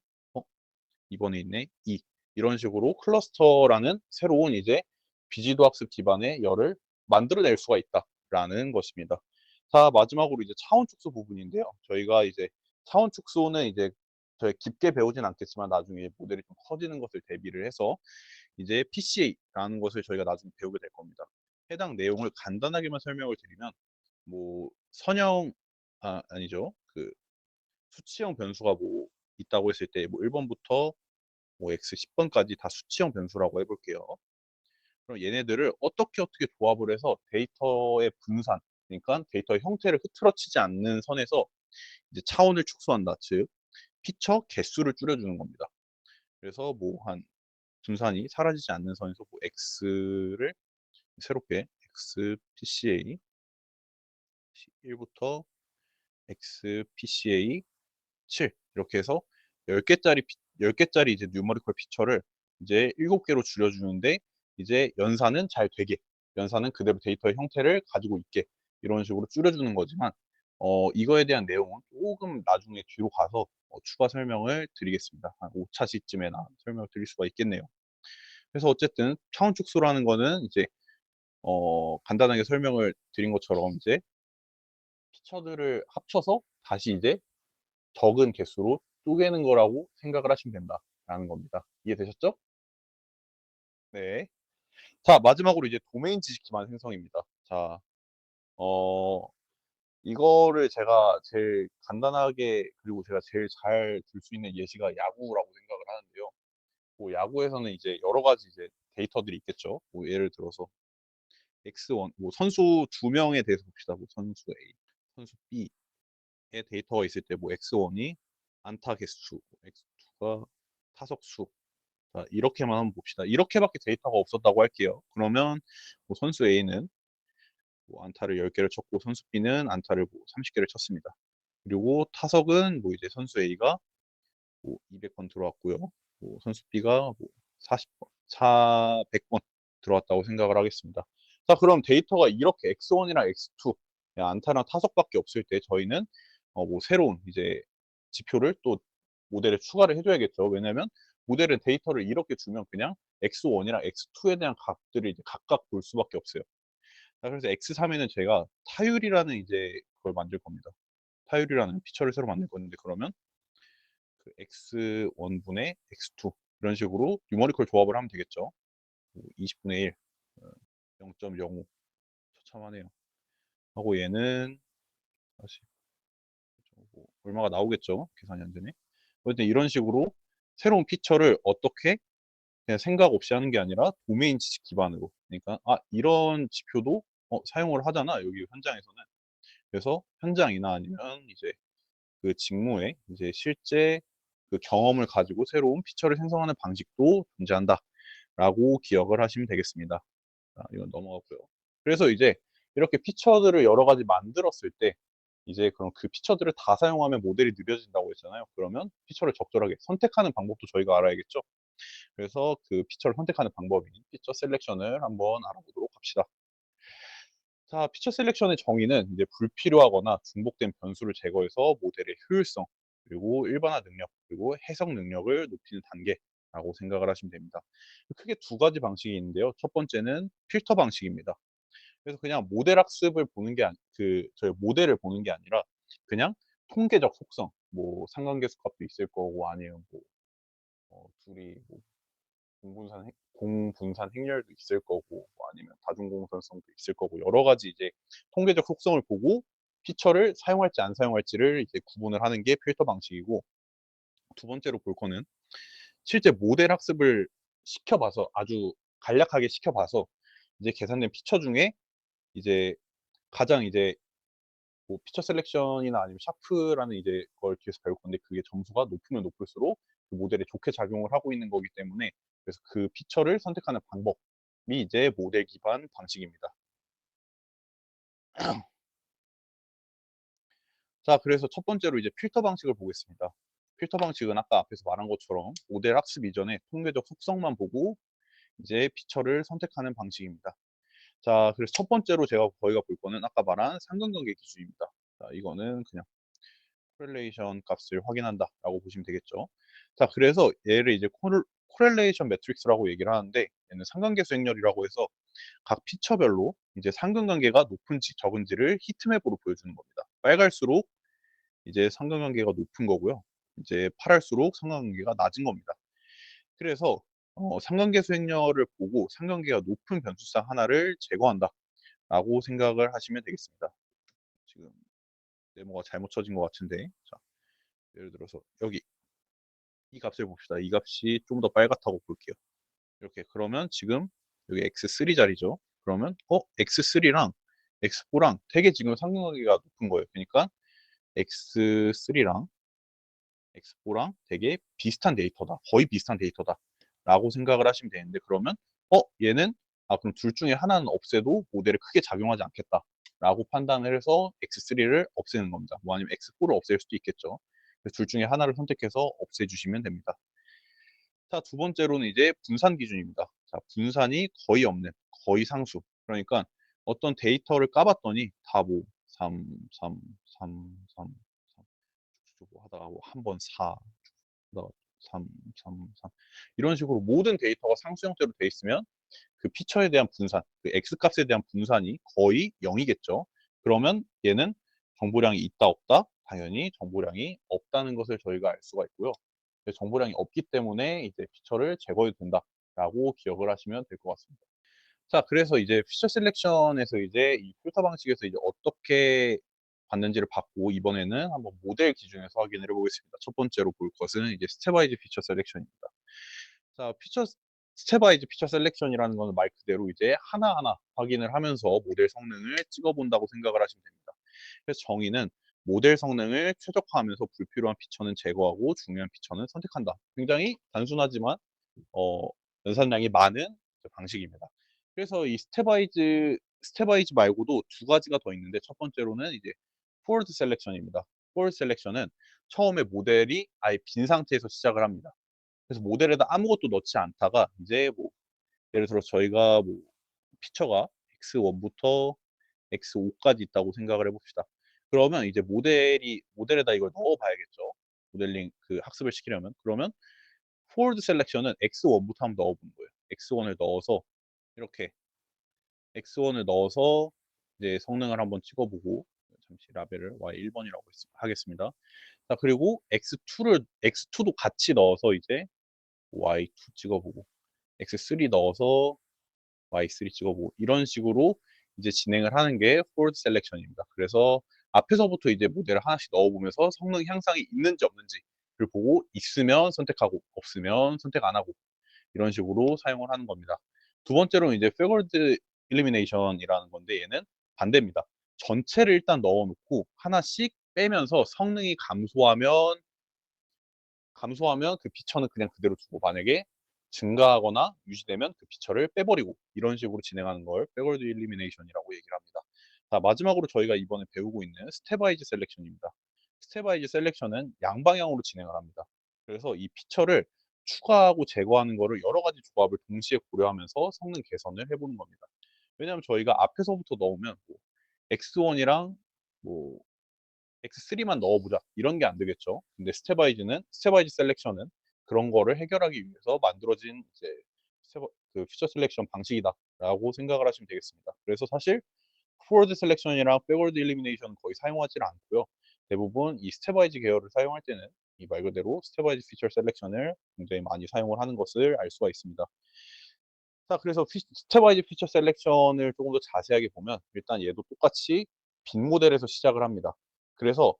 2번에 있네. 2. 이런 식으로 클러스터라는 새로운 이제 비지도 학습 기반의 열을 만들어낼 수가 있다라는 것입니다. 자, 마지막으로 이제 차원 축소 부분인데요. 저희가 이제 차원 축소는 이제 저희 깊게 배우진 않겠지만 나중에 모델이 좀 커지는 것을 대비를 해서 이제 PCA라는 것을 저희가 나중에 배우게 될 겁니다. 해당 내용을 간단하게만 설명을 드리면 뭐 선형 아니죠. 그 수치형 변수가 뭐 있다고 했을 때 뭐 1번부터 뭐 x 10번까지 다 수치형 변수라고 해볼게요. 그럼 얘네들을 어떻게 조합을 해서 데이터의 분산, 그러니까 데이터의 형태를 흐트러치지 않는 선에서 이제 차원을 축소한다. 즉 피처 개수를 줄여주는 겁니다. 그래서 뭐 한 분산이 사라지지 않는 선에서 뭐 x를 새롭게 x PCA 1부터 x PCA 7 이렇게 해서 10개짜리 10개짜리 이제 뉴머리컬 피처를 이제 7개로 줄여주는데 이제 연산은 잘 되게, 연산은 그대로 데이터의 형태를 가지고 있게 이런 식으로 줄여주는 거지만 이거에 대한 내용은 조금 나중에 뒤로 가서 추가 설명을 드리겠습니다. 한 5차시쯤에나 설명을 드릴 수가 있겠네요. 그래서 어쨌든 차원 축소라는 거는 이제 간단하게 설명을 드린 것처럼 이제 피처들을 합쳐서 다시 이제 적은 개수로 쪼개는 거라고 생각을 하시면 된다라는 겁니다. 이해되셨죠? 네. 자, 마지막으로 이제 도메인 지식 기반 생성입니다. 자, 어, 이거를 제가 제일 간단하게 그리고 제가 제일 잘 들 수 있는 예시가 야구라고 생각을 하는데요. 뭐 야구에서는 이제 여러 가지 이제 데이터들이 있겠죠. 뭐 예를 들어서 X1, 뭐 선수 두 명에 대해서 봅시다. 뭐 선수 A, 선수 B의 데이터가 있을 때 뭐 X1이 안타 개수, X2가 타석 수, 자, 이렇게만 한번 봅시다. 이렇게밖에 데이터가 없었다고 할게요. 그러면 뭐 선수 A는 뭐 안타를 10개를 쳤고 선수 B는 안타를 뭐 30개를 쳤습니다. 그리고 타석은 뭐 이제 선수 A가 뭐 200번 들어왔고요. 뭐 선수 B가 뭐 40번, 400번 들어왔다고 생각을 하겠습니다. 자, 그럼 데이터가 이렇게 X1이랑 X2 안타랑 타석밖에 없을 때 저희는 뭐 새로운 이제 지표를 또 모델에 추가를 해줘야겠죠. 왜냐하면 모델은 데이터를 이렇게 주면 그냥 X1이랑 X2에 대한 값들을 이제 각각 볼 수밖에 없어요. 자, 그래서 X3에는 제가 타율이라는 이제 그걸 만들 겁니다. 타율이라는 피처를 새로 만들 건데 그러면 그 X1분의 X2 이런 식으로 뉴머리컬 조합을 하면 되겠죠. 20분의 1, 0.05 처참하네요. 하고 얘는 다시 뭐 얼마가 나오겠죠. 계산이 안 되네. 어쨌든 이런 식으로 새로운 피처를 어떻게 그냥 생각 없이 하는 게 아니라 도메인 지식 기반으로. 그러니까 이런 지표도 사용을 하잖아. 여기 현장에서는. 그래서 현장이나 아니면 이제 그 직무에 이제 실제 그 경험을 가지고 새로운 피처를 생성하는 방식도 존재한다라고 기억을 하시면 되겠습니다. 자, 이건 넘어가고요. 그래서 이제 이렇게 피처들을 여러 가지 만들었을 때 이제 그럼 그 피처들을 다 사용하면 모델이 느려진다고 했잖아요. 그러면 피처를 적절하게 선택하는 방법도 저희가 알아야겠죠. 그래서 그 피처를 선택하는 방법인 피처 셀렉션을 한번 알아보도록 합시다. 자, 피처 셀렉션의 정의는 이제 불필요하거나 중복된 변수를 제거해서 모델의 효율성, 그리고 일반화 능력, 그리고 해석 능력을 높이는 단계라고 생각을 하시면 됩니다. 크게 두 가지 방식이 있는데요. 첫 번째는 필터 방식입니다. 그래서 그냥 모델 학습을 보는 게 저희 모델을 보는 게 아니라 그냥 통계적 속성, 뭐 상관계수 값도 있을 거고 아니면 뭐 둘이 뭐 공분산 행렬도 있을 거고 뭐 아니면 다중공선성도 있을 거고 여러 가지 이제 통계적 속성을 보고 피처를 사용할지 안 사용할지를 이제 구분을 하는 게 필터 방식이고 두 번째로 볼 거는 실제 모델 학습을 시켜봐서 아주 간략하게 시켜봐서 이제 계산된 피처 중에 이제 가장 이제 뭐 피처 셀렉션이나 아니면 샤프라는 이제 걸 뒤에서 배울 건데 그게 점수가 높으면 높을수록 그 모델에 좋게 작용을 하고 있는 거기 때문에 그래서 그 피처를 선택하는 방법이 이제 모델 기반 방식입니다. 자, 그래서 첫 번째로 이제 필터 방식을 보겠습니다. 필터 방식은 아까 앞에서 말한 것처럼 모델 학습 이전에 통계적 속성만 보고 이제 피처를 선택하는 방식입니다. 자, 그래서 첫 번째로 저희가 볼 거는 아까 말한 상관관계 기준입니다. 자, 이거는 그냥 코렐레이션 값을 확인한다라고 보시면 되겠죠. 자, 그래서 얘를 이제 코렐레이션 매트릭스라고 얘기를 하는데, 얘는 상관계 수행렬이라고 해서 각 피처별로 이제 상관관계가 높은지 적은지를 히트맵으로 보여주는 겁니다. 빨갈수록 이제 상관관계가 높은 거고요. 이제 파랄수록 상관관계가 낮은 겁니다. 그래서 상관계 수행렬을 보고 상관계가 높은 변수상 하나를 제거한다라고 생각을 하시면 되겠습니다. 지금 네모가 잘못 쳐진 것 같은데, 자, 예를 들어서 여기 이 값을 봅시다. 이 값이 좀 더 빨갛다고 볼게요. 이렇게 그러면 지금 여기 x3 자리죠. 그러면 x3랑 x4랑 되게 지금 상관관계가 높은 거예요. 그러니까 x3랑 x4랑 되게 비슷한 데이터다. 거의 비슷한 데이터다. 라고 생각을 하시면 되는데, 그러면 얘는 그럼 둘 중에 하나는 없애도 모델에 크게 작용하지 않겠다. 라고 판단을 해서 x3를 없애는 겁니다. 뭐 아니면 x4를 없앨 수도 있겠죠. 둘 중에 하나를 선택해서 없애주시면 됩니다. 자, 두 번째로는 이제 분산 기준입니다. 자, 분산이 거의 없는, 거의 상수. 그러니까 어떤 데이터를 까봤더니 다 뭐 3, 3, 3, 3, 3 하다가 뭐 한 번 4, 하다가 3, 3, 3 이런 식으로 모든 데이터가 상수 형태로 돼 있으면 그 피처에 대한 분산, 그 x 값에 대한 분산이 거의 0이겠죠. 그러면 얘는 정보량이 있다 없다? 당연히 정보량이 없다는 것을 저희가 알 수가 있고요. 정보량이 없기 때문에 이제 피처를 제거해도 된다라고 기억을 하시면 될 것 같습니다. 자, 그래서 이제 피처 셀렉션에서 이제 이 필터 방식에서 이제 어떻게 봤는지를 봤고, 이번에는 한번 모델 기준에서 확인을 해보겠습니다. 첫 번째로 볼 것은 이제 스텝와이즈 피처 셀렉션입니다. 자, 스텝와이즈 피처 셀렉션이라는 거는 말 그대로 이제 하나하나 확인을 하면서 모델 성능을 찍어본다고 생각을 하시면 됩니다. 그래서 정의는 모델 성능을 최적화하면서 불필요한 피처는 제거하고 중요한 피처는 선택한다. 굉장히 단순하지만 어, 연산량이 많은 방식입니다. 그래서 이 스텝와이즈 말고도 두 가지가 더 있는데, 첫 번째로는 이제 포워드 셀렉션입니다. 포워드 셀렉션은 처음에 모델이 아예 빈 상태에서 시작을 합니다. 그래서 모델에다 아무것도 넣지 않다가 이제 뭐 예를 들어 저희가 뭐 피처가 x1부터 x5까지 있다고 생각을 해봅시다. 그러면 이제 모델에다 이걸 넣어봐야겠죠. 모델링 그 학습을 시키려면. 그러면 forward 셀렉션은 x1부터 한번 넣어보는 거예요. x1을 넣어서 이렇게 x1을 넣어서 이제 성능을 한번 찍어보고, 잠시 라벨을 y1번이라고 하겠습니다. 자, 그리고 x2도 같이 넣어서 이제 y2 찍어보고, x3 넣어서 y3 찍어보고, 이런 식으로 이제 진행을 하는 게 forward 셀렉션입니다. 그래서 앞에서부터 이제 모델을 하나씩 넣어보면서 성능 향상이 있는지 없는지를 보고, 있으면 선택하고 없으면 선택 안 하고, 이런 식으로 사용을 하는 겁니다. 두 번째로는 이제 favored elimination이라는 건데, 얘는 반대입니다. 전체를 일단 넣어놓고 하나씩 빼면서 성능이 감소하면 그 피처는 그냥 그대로 두고, 만약에 증가하거나 유지되면 그 피처를 빼버리고, 이런 식으로 진행하는 걸 backward elimination이라고 얘기를 합니다. 자, 마지막으로 저희가 이번에 배우고 있는 스텝와이즈 셀렉션입니다. 스텝와이즈 셀렉션은 양방향으로 진행을 합니다. 그래서 이 피처를 추가하고 제거하는 거를 여러 가지 조합을 동시에 고려하면서 성능 개선을 해보는 겁니다. 왜냐하면 저희가 앞에서부터 넣으면 뭐 X1이랑 뭐 X3만 넣어보자 이런 게 안 되겠죠. 근데 스텝와이즈 셀렉션은 그런 거를 해결하기 위해서 만들어진 이제 그 퓨처 셀렉션 방식이다라고 생각을 하시면 되겠습니다. 그래서 사실 포워드 셀렉션이랑 백워드 일리미네이션은 거의 사용하지 않고요. 대부분 이 스텝와이즈 계열을 사용할 때는 이 말 그대로 스텝와이즈 피처 셀렉션을 굉장히 많이 사용을 하는 것을 알 수가 있습니다. 자, 그래서 스텝와이즈 피처 셀렉션을 조금 더 자세하게 보면 일단 얘도 똑같이 빈 모델에서 시작을 합니다. 그래서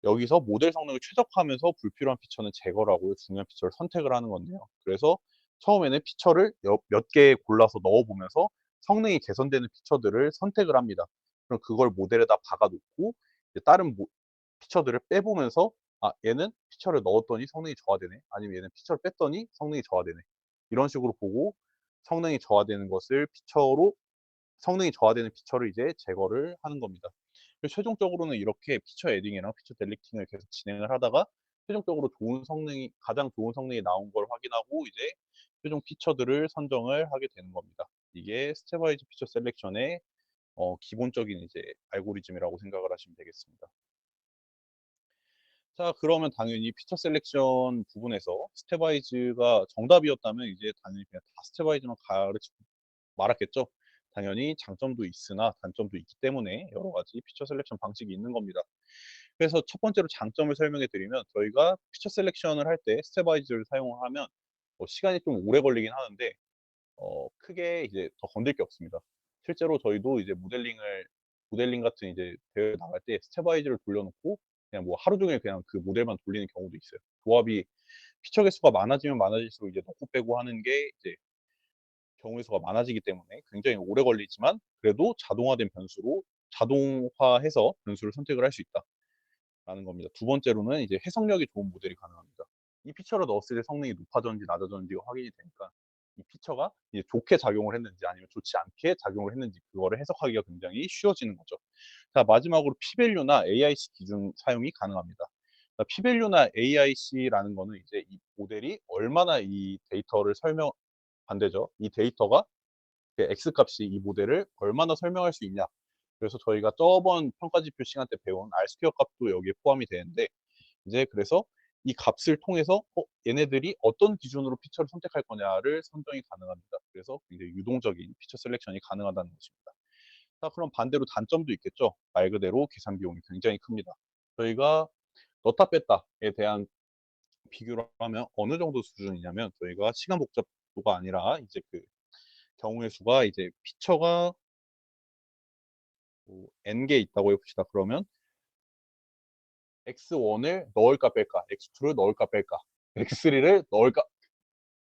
여기서 모델 성능을 최적화하면서 불필요한 피처는 제거를 하고 중요한 피처를 선택을 하는 건데요. 그래서 처음에는 피처를 몇 개 골라서 넣어보면서 성능이 개선되는 피처들을 선택을 합니다. 그럼 그걸 모델에다 박아놓고 다른 피처들을 빼보면서 얘는 피처를 넣었더니 성능이 저하되네. 아니면 얘는 피처를 뺐더니 성능이 저하되네. 이런 식으로 보고 성능이 저하되는 피처를 이제 제거를 하는 겁니다. 그래서 최종적으로는 이렇게 피처 에딩이랑 피처 델리팅을 계속 진행을 하다가 최종적으로 가장 좋은 성능이 나온 걸 확인하고 이제 최종 피처들을 선정을 하게 되는 겁니다. 이게 스텝와이즈 피처 셀렉션의 기본적인 이제 알고리즘이라고 생각을 하시면 되겠습니다. 자, 그러면 당연히 피처 셀렉션 부분에서 스텝와이즈가 정답이었다면 이제 당연히 그냥 다 스텝와이즈만 가르치고 말았겠죠. 당연히 장점도 있으나 단점도 있기 때문에 여러 가지 피처 셀렉션 방식이 있는 겁니다. 그래서 첫 번째로 장점을 설명해 드리면 저희가 피처 셀렉션을 할 때 스텝와이즈를 사용하면 시간이 좀 오래 걸리긴 하는데 크게 이제 더 건들 게 없습니다. 실제로 저희도 이제 모델링 같은 이제 대회 나갈 때 스텝와이즈를 돌려놓고 그냥 뭐 하루 종일 그냥 그 모델만 돌리는 경우도 있어요. 조합이 피처 개수가 많아지면 많아질수록 이제 넣고 빼고 하는 게 이제 경우의 수가 많아지기 때문에 굉장히 오래 걸리지만 그래도 자동화해서 변수를 선택을 할 수 있다라는 겁니다. 두 번째로는 이제 해석력이 좋은 모델이 가능합니다. 이 피처를 넣었을 때 성능이 높아졌는지 낮아졌는지가 확인이 되니까 이 피처가 이제 좋게 작용을 했는지 아니면 좋지 않게 작용을 했는지 그거를 해석하기가 굉장히 쉬워지는 거죠. 자, 마지막으로 P-밸류나 AIC 기준 사용이 가능합니다. P-밸류나 AIC라는 거는 이제 이 모델이 얼마나 이 데이터를 반대죠. 이 데이터가 X 값이 이 모델을 얼마나 설명할 수 있냐. 그래서 저희가 저번 평가지표 시간 때 배운 R 스퀘어 값도 여기에 포함이 되는데 이제 그래서 이 값을 통해서 얘네들이 어떤 기준으로 피처를 선택할 거냐를 선정이 가능합니다. 그래서 굉장히 유동적인 피처 셀렉션이 가능하다는 것입니다. 자, 그럼 반대로 단점도 있겠죠. 말 그대로 계산 비용이 굉장히 큽니다. 저희가 넣다 뺐다에 대한 비교를 하면 어느 정도 수준이냐면 저희가 시간 복잡도가 아니라 이제 그 경우의 수가 이제 피처가 뭐 n개 있다고 해봅시다. 그러면 x1을 넣을까 뺄까, x2를 넣을까 뺄까, x3를 넣을까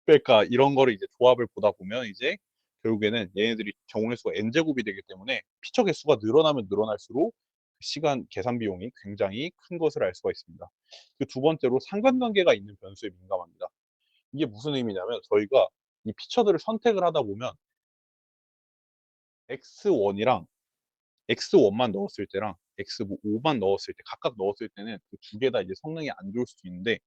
뺄까 이런 거를 이제 조합을 보다 보면 이제 결국에는 얘네들이 경우의 수가 n제곱이 되기 때문에 피처 개수가 늘어나면 늘어날수록 시간 계산 비용이 굉장히 큰 것을 알 수가 있습니다. 그 두 번째로 상관관계가 있는 변수에 민감합니다. 이게 무슨 의미냐면 저희가 이 피처들을 선택을 하다 보면 x1이랑 X1만 넣었을 때랑 X5만 넣었을 때 각각 넣었을 때는 그 두 개 다 이제 성능이 안 좋을 수도 있는데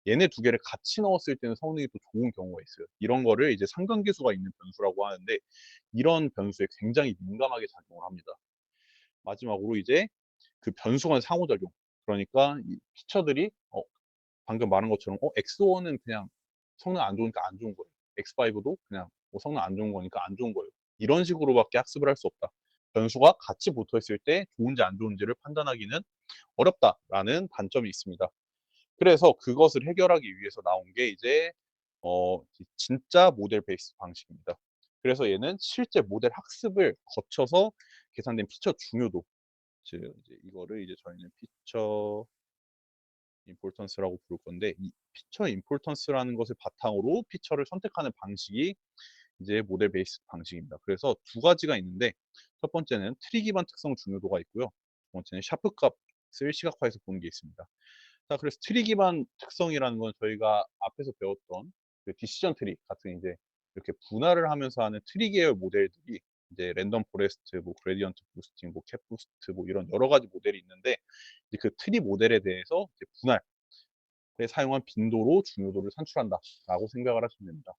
얘네 두 개를 같이 넣었을 때는 성능이 또 좋은 경우가 있어요. 이런 거를 이제 상관계수가 있는 변수라고 하는데 이런 변수에 굉장히 민감하게 작용을 합니다. 마지막으로 이제 그 변수 간 상호작용. 그러니까 이 피처들이 방금 말한 것처럼 X1은 그냥 성능 안 좋으니까 안 좋은 거예요. X5도 그냥 뭐 성능 안 좋은 거니까 안 좋은 거예요. 이런 식으로밖에 학습을 할 수 없다. 변수가 같이 붙어 있을 때 좋은지 안 좋은지를 판단하기는 어렵다라는 단점이 있습니다. 그래서 그것을 해결하기 위해서 나온 게 이제 진짜 모델 베이스 방식입니다. 그래서 얘는 실제 모델 학습을 거쳐서 계산된 피처 중요도, 즉 이제 이거를 이제 저희는 피처 임포턴스라고 부를 건데 이 피처 임포턴스라는 것을 바탕으로 피처를 선택하는 방식이 이제 모델 베이스 방식입니다. 그래서 두 가지가 있는데 첫 번째는 트리 기반 특성 중요도가 있고요. 두 번째는 샤프 값을 시각화해서 보는 게 있습니다. 자, 그래서 트리 기반 특성이라는 건 저희가 앞에서 배웠던 그 디시전 트리 같은 이제 이렇게 분할을 하면서 하는 트리 계열 모델들이 이제 랜덤 포레스트, 뭐 그레디언트 부스팅, 뭐 캡 부스트, 뭐 이런 여러 가지 모델이 있는데 이제 그 트리 모델에 대해서 이제 분할에 사용한 빈도로 중요도를 산출한다라고 생각을 하시면 됩니다.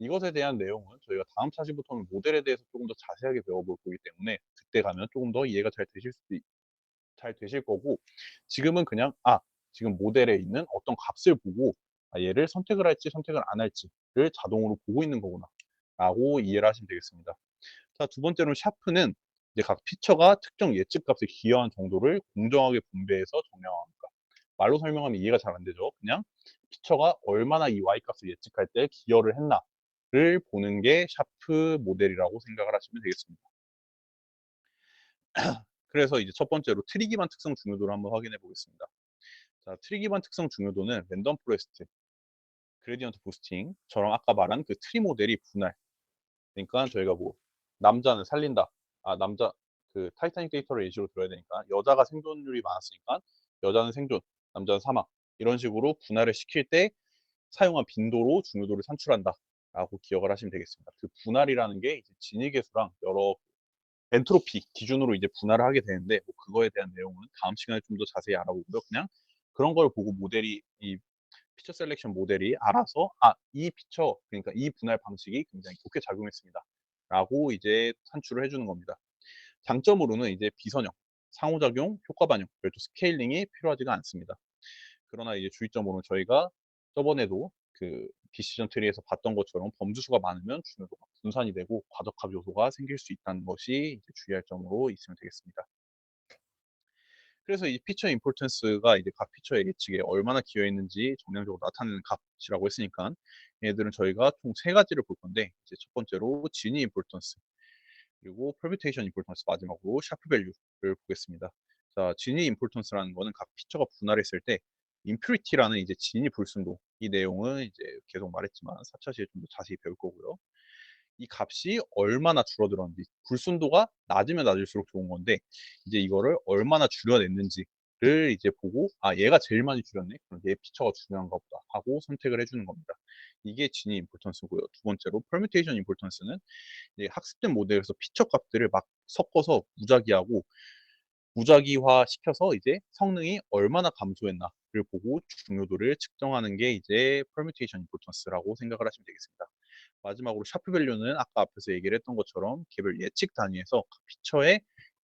이것에 대한 내용은 저희가 다음 차시부터는 모델에 대해서 조금 더 자세하게 배워볼 거기 때문에 그때 가면 조금 더 이해가 잘 되실 거고 지금은 그냥 지금 모델에 있는 어떤 값을 보고 얘를 선택을 할지 선택을 안 할지를 자동으로 보고 있는 거구나 라고 이해를 하시면 되겠습니다. 자, 두 번째로 샤프는 이제 각 피처가 특정 예측 값에 기여한 정도를 공정하게 분배해서 정량합니다. 말로 설명하면 이해가 잘 안 되죠. 그냥 피처가 얼마나 이 y 값을 예측할 때 기여를 했나를 보는 게 샤프 모델이라고 생각을 하시면 되겠습니다. 그래서 이제 첫 번째로 트리 기반 특성 중요도를 한번 확인해 보겠습니다. 자, 트리 기반 특성 중요도는 랜덤 포레스트, 그레디언트 부스팅처럼 아까 말한 그 트리 모델이 분할. 그러니까 저희가 뭐 남자는 살린다. 남자 그 타이타닉 데이터를 예시로 들어야 되니까 여자가 생존율이 많았으니까 여자는 생존, 남자는 사망. 이런 식으로 분할을 시킬 때 사용한 빈도로 중요도를 산출한다라고 기억을 하시면 되겠습니다. 그 분할이라는 게 이제 진위계수랑 여러 엔트로피 기준으로 이제 분할을 하게 되는데 뭐 그거에 대한 내용은 다음 시간에 좀 더 자세히 알아보고요. 그냥 그런 걸 보고 모델이 이 피처 셀렉션 모델이 알아서 '아 이 피처 그러니까 이 분할 방식이 굉장히 좋게 작용했습니다.'라고 이제 산출을 해 주는 겁니다. 장점으로는 이제 비선형, 상호작용, 효과 반영, 별도 스케일링이 필요하지가 않습니다. 그러나 이제 주의점으로는 저희가 저번에도 그 디시전 트리에서 봤던 것처럼 범주수가 많으면 중요도가 분산이 되고 과적합 요소가 생길 수 있다는 것이 이제 주의할 점으로 있으면 되겠습니다. 그래서 이 피처 임포턴스가 이제 각 피처의 예측에 얼마나 기여했는지 정량적으로 나타내는 값이라고 했으니까 얘네들은 저희가 총 세 가지를 볼 건데 이제 첫 번째로 지니 임포턴스 그리고 permutation importance 마지막으로 샤프 밸류를 보겠습니다. 자, 지니 임포턴스라는 거는 각 피처가 분할했을 때 impurity라는 이제 진위 불순도 이 내용은 이제 계속 말했지만 4차 시에 좀 더 자세히 배울 거고요. 이 값이 얼마나 줄어들었는지 불순도가 낮으면 낮을수록 좋은 건데 이제 이거를 얼마나 줄여냈는지를 이제 보고 '아 얘가 제일 많이 줄였네. 그럼 얘 피처가 중요한가 보다.' 하고 선택을 해 주는 겁니다. 이게 진위 임포턴스고요. 두 번째로 permutation 임포턴스는 이제 학습된 모델에서 피처 값들을 막 섞어서 무작위하고 무작위화 시켜서 이제 성능이 얼마나 감소했나를 보고 중요도를 측정하는 게 이제 permutation importance라고 생각을 하시면 되겠습니다. 마지막으로 샤프 밸류는 아까 앞에서 얘기를 했던 것처럼 개별 예측 단위에서 그 피처의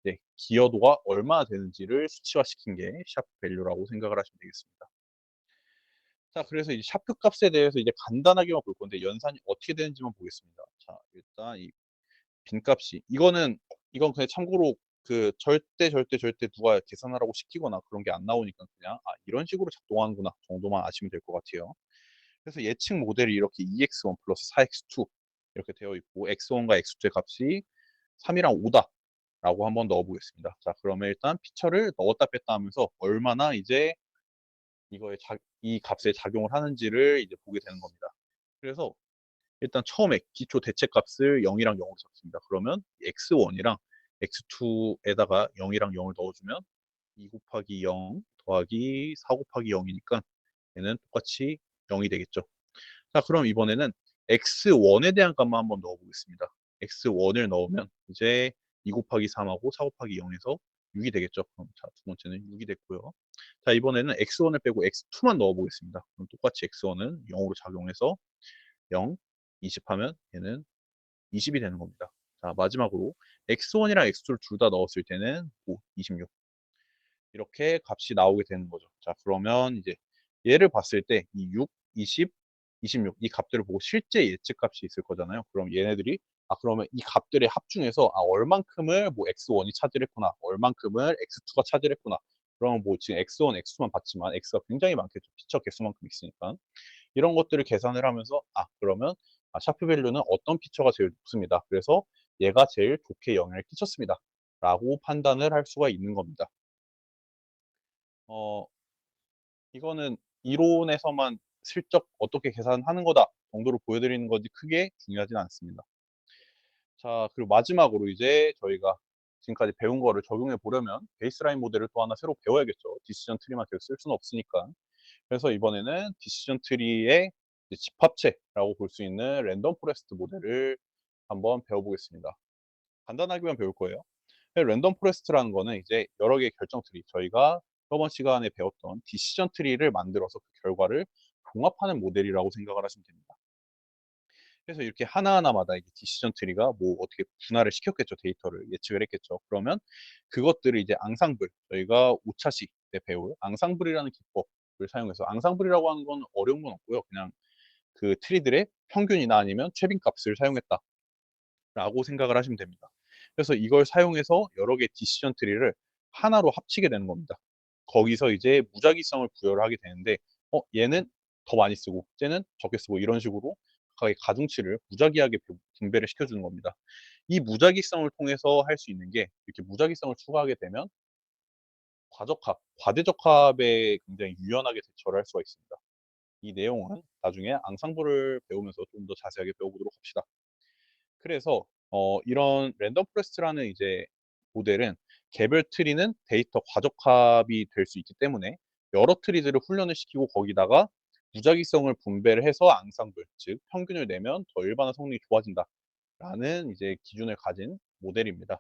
이제 기여도가 얼마나 되는지를 수치화시킨 게 샤프 밸류라고 생각을 하시면 되겠습니다. 자, 그래서 이 샤프 값에 대해서 이제 간단하게만 볼 건데 연산이 어떻게 되는지만 보겠습니다. 자, 일단 이 빈값이 이건 그냥 참고로 그 절대 누가 계산하라고 시키거나 그런 게 안 나오니까 그냥 '아 이런 식으로 작동하는구나.' 정도만 아시면 될 것 같아요. 그래서 예측 모델이 이렇게 EX1 플러스 4X2 이렇게 되어 있고 X1과 X2의 값이 3이랑 5다라고 한번 넣어 보겠습니다. 자, 그러면 일단 피처를 넣었다 뺐다 하면서 얼마나 이제 이 값에 작용을 하는지를 이제 보게 되는 겁니다. 그래서 일단 처음에 기초 대체값을 0이랑 0으로 잡습니다. 그러면 x1이랑 x2에다가 0이랑 0을 넣어주면 2 곱하기 0 더하기 4 곱하기 0이니까 얘는 똑같이 0이 되겠죠. 자, 그럼 이번에는 x1에 대한 값만 한번 넣어보겠습니다. x1을 넣으면 이제 2 곱하기 3하고 4 곱하기 0에서 6이 되겠죠. 그럼 자, 두 번째는 6이 됐고요. 자, 이번에는 x1을 빼고 x2만 넣어보겠습니다. 그럼 똑같이 x1은 0으로 작용해서 0, 20 하면 얘는 20이 되는 겁니다. 자, 마지막으로 x1이랑 x2를 둘 다 넣었을 때는 5, 26 이렇게 값이 나오게 되는 거죠. 자, 그러면 이제 얘를 봤을 때 이 6, 20, 26 이 값들을 보고 실제 예측 값이 있을 거잖아요. 그럼 얘네들이 그러면 이 값들의 합중에서 얼만큼을 뭐 x1이 차지했구나, 얼만큼을 x2가 차지했구나. 그러면 뭐 지금 x1, x2만 봤지만 x가 굉장히 많겠죠. 피처 개수만큼 있으니까. 이런 것들을 계산을 하면서 그러면 샤프 밸류는 어떤 피처가 제일 높습니다. 그래서 얘가 제일 좋게 영향을 끼쳤습니다. 라고 판단을 할 수가 있는 겁니다. 어, 이거는 이론에서만 슬쩍 어떻게 계산하는 거다 정도로 보여드리는 거지 크게 중요하진 않습니다. 자, 그리고 마지막으로 이제 저희가 지금까지 배운 거를 적용해 보려면 베이스라인 모델을 또 하나 새로 배워야겠죠. 디시전 트리만 계속 쓸 수는 없으니까. 그래서 이번에는 디시전 트리의 집합체라고 볼 수 있는 랜덤 포레스트 모델을 한번 배워보겠습니다. 간단하게만 배울 거예요. 랜덤 포레스트라는 거는 이제 여러 개의 결정 트리, 저희가 저번 시간에 배웠던 디시전 트리를 만들어서 그 결과를 종합하는 모델이라고 생각을 하시면 됩니다. 그래서 이렇게 하나하나마다 이게 디시전 트리가 뭐 어떻게 분할을 시켰겠죠. 데이터를 예측을 했겠죠. 그러면 그것들을 이제 앙상블, 저희가 5차 시 때 배울 앙상블이라는 기법을 사용해서 앙상블이라고 하는 건 어려운 건 없고요. 그냥 그 트리들의 평균이나 아니면 최빈값을 사용했다라고 생각을 하시면 됩니다. 그래서 이걸 사용해서 여러 개의 디시전 트리를 하나로 합치게 되는 겁니다. 거기서 이제 무작위성을 부여를 하게 되는데 얘는 더 많이 쓰고 쟤는 적게 쓰고 이런 식으로 각각의 가중치를 무작위하게 분배를 시켜주는 겁니다. 이 무작위성을 통해서 할 수 있는 게 이렇게 무작위성을 추가하게 되면 과적합, 과대적합에 굉장히 유연하게 대처를 할 수가 있습니다. 이 내용은 나중에 앙상블을 배우면서 좀 더 자세하게 배워보도록 합시다. 그래서 이런 랜덤 포레스트라는 이제 모델은 개별 트리는 데이터 과적합이 될 수 있기 때문에 여러 트리들을 훈련을 시키고 거기다가 무작위성을 분배를 해서 앙상블, 즉 평균을 내면 더 일반화 성능이 좋아진다라는 이제 기준을 가진 모델입니다.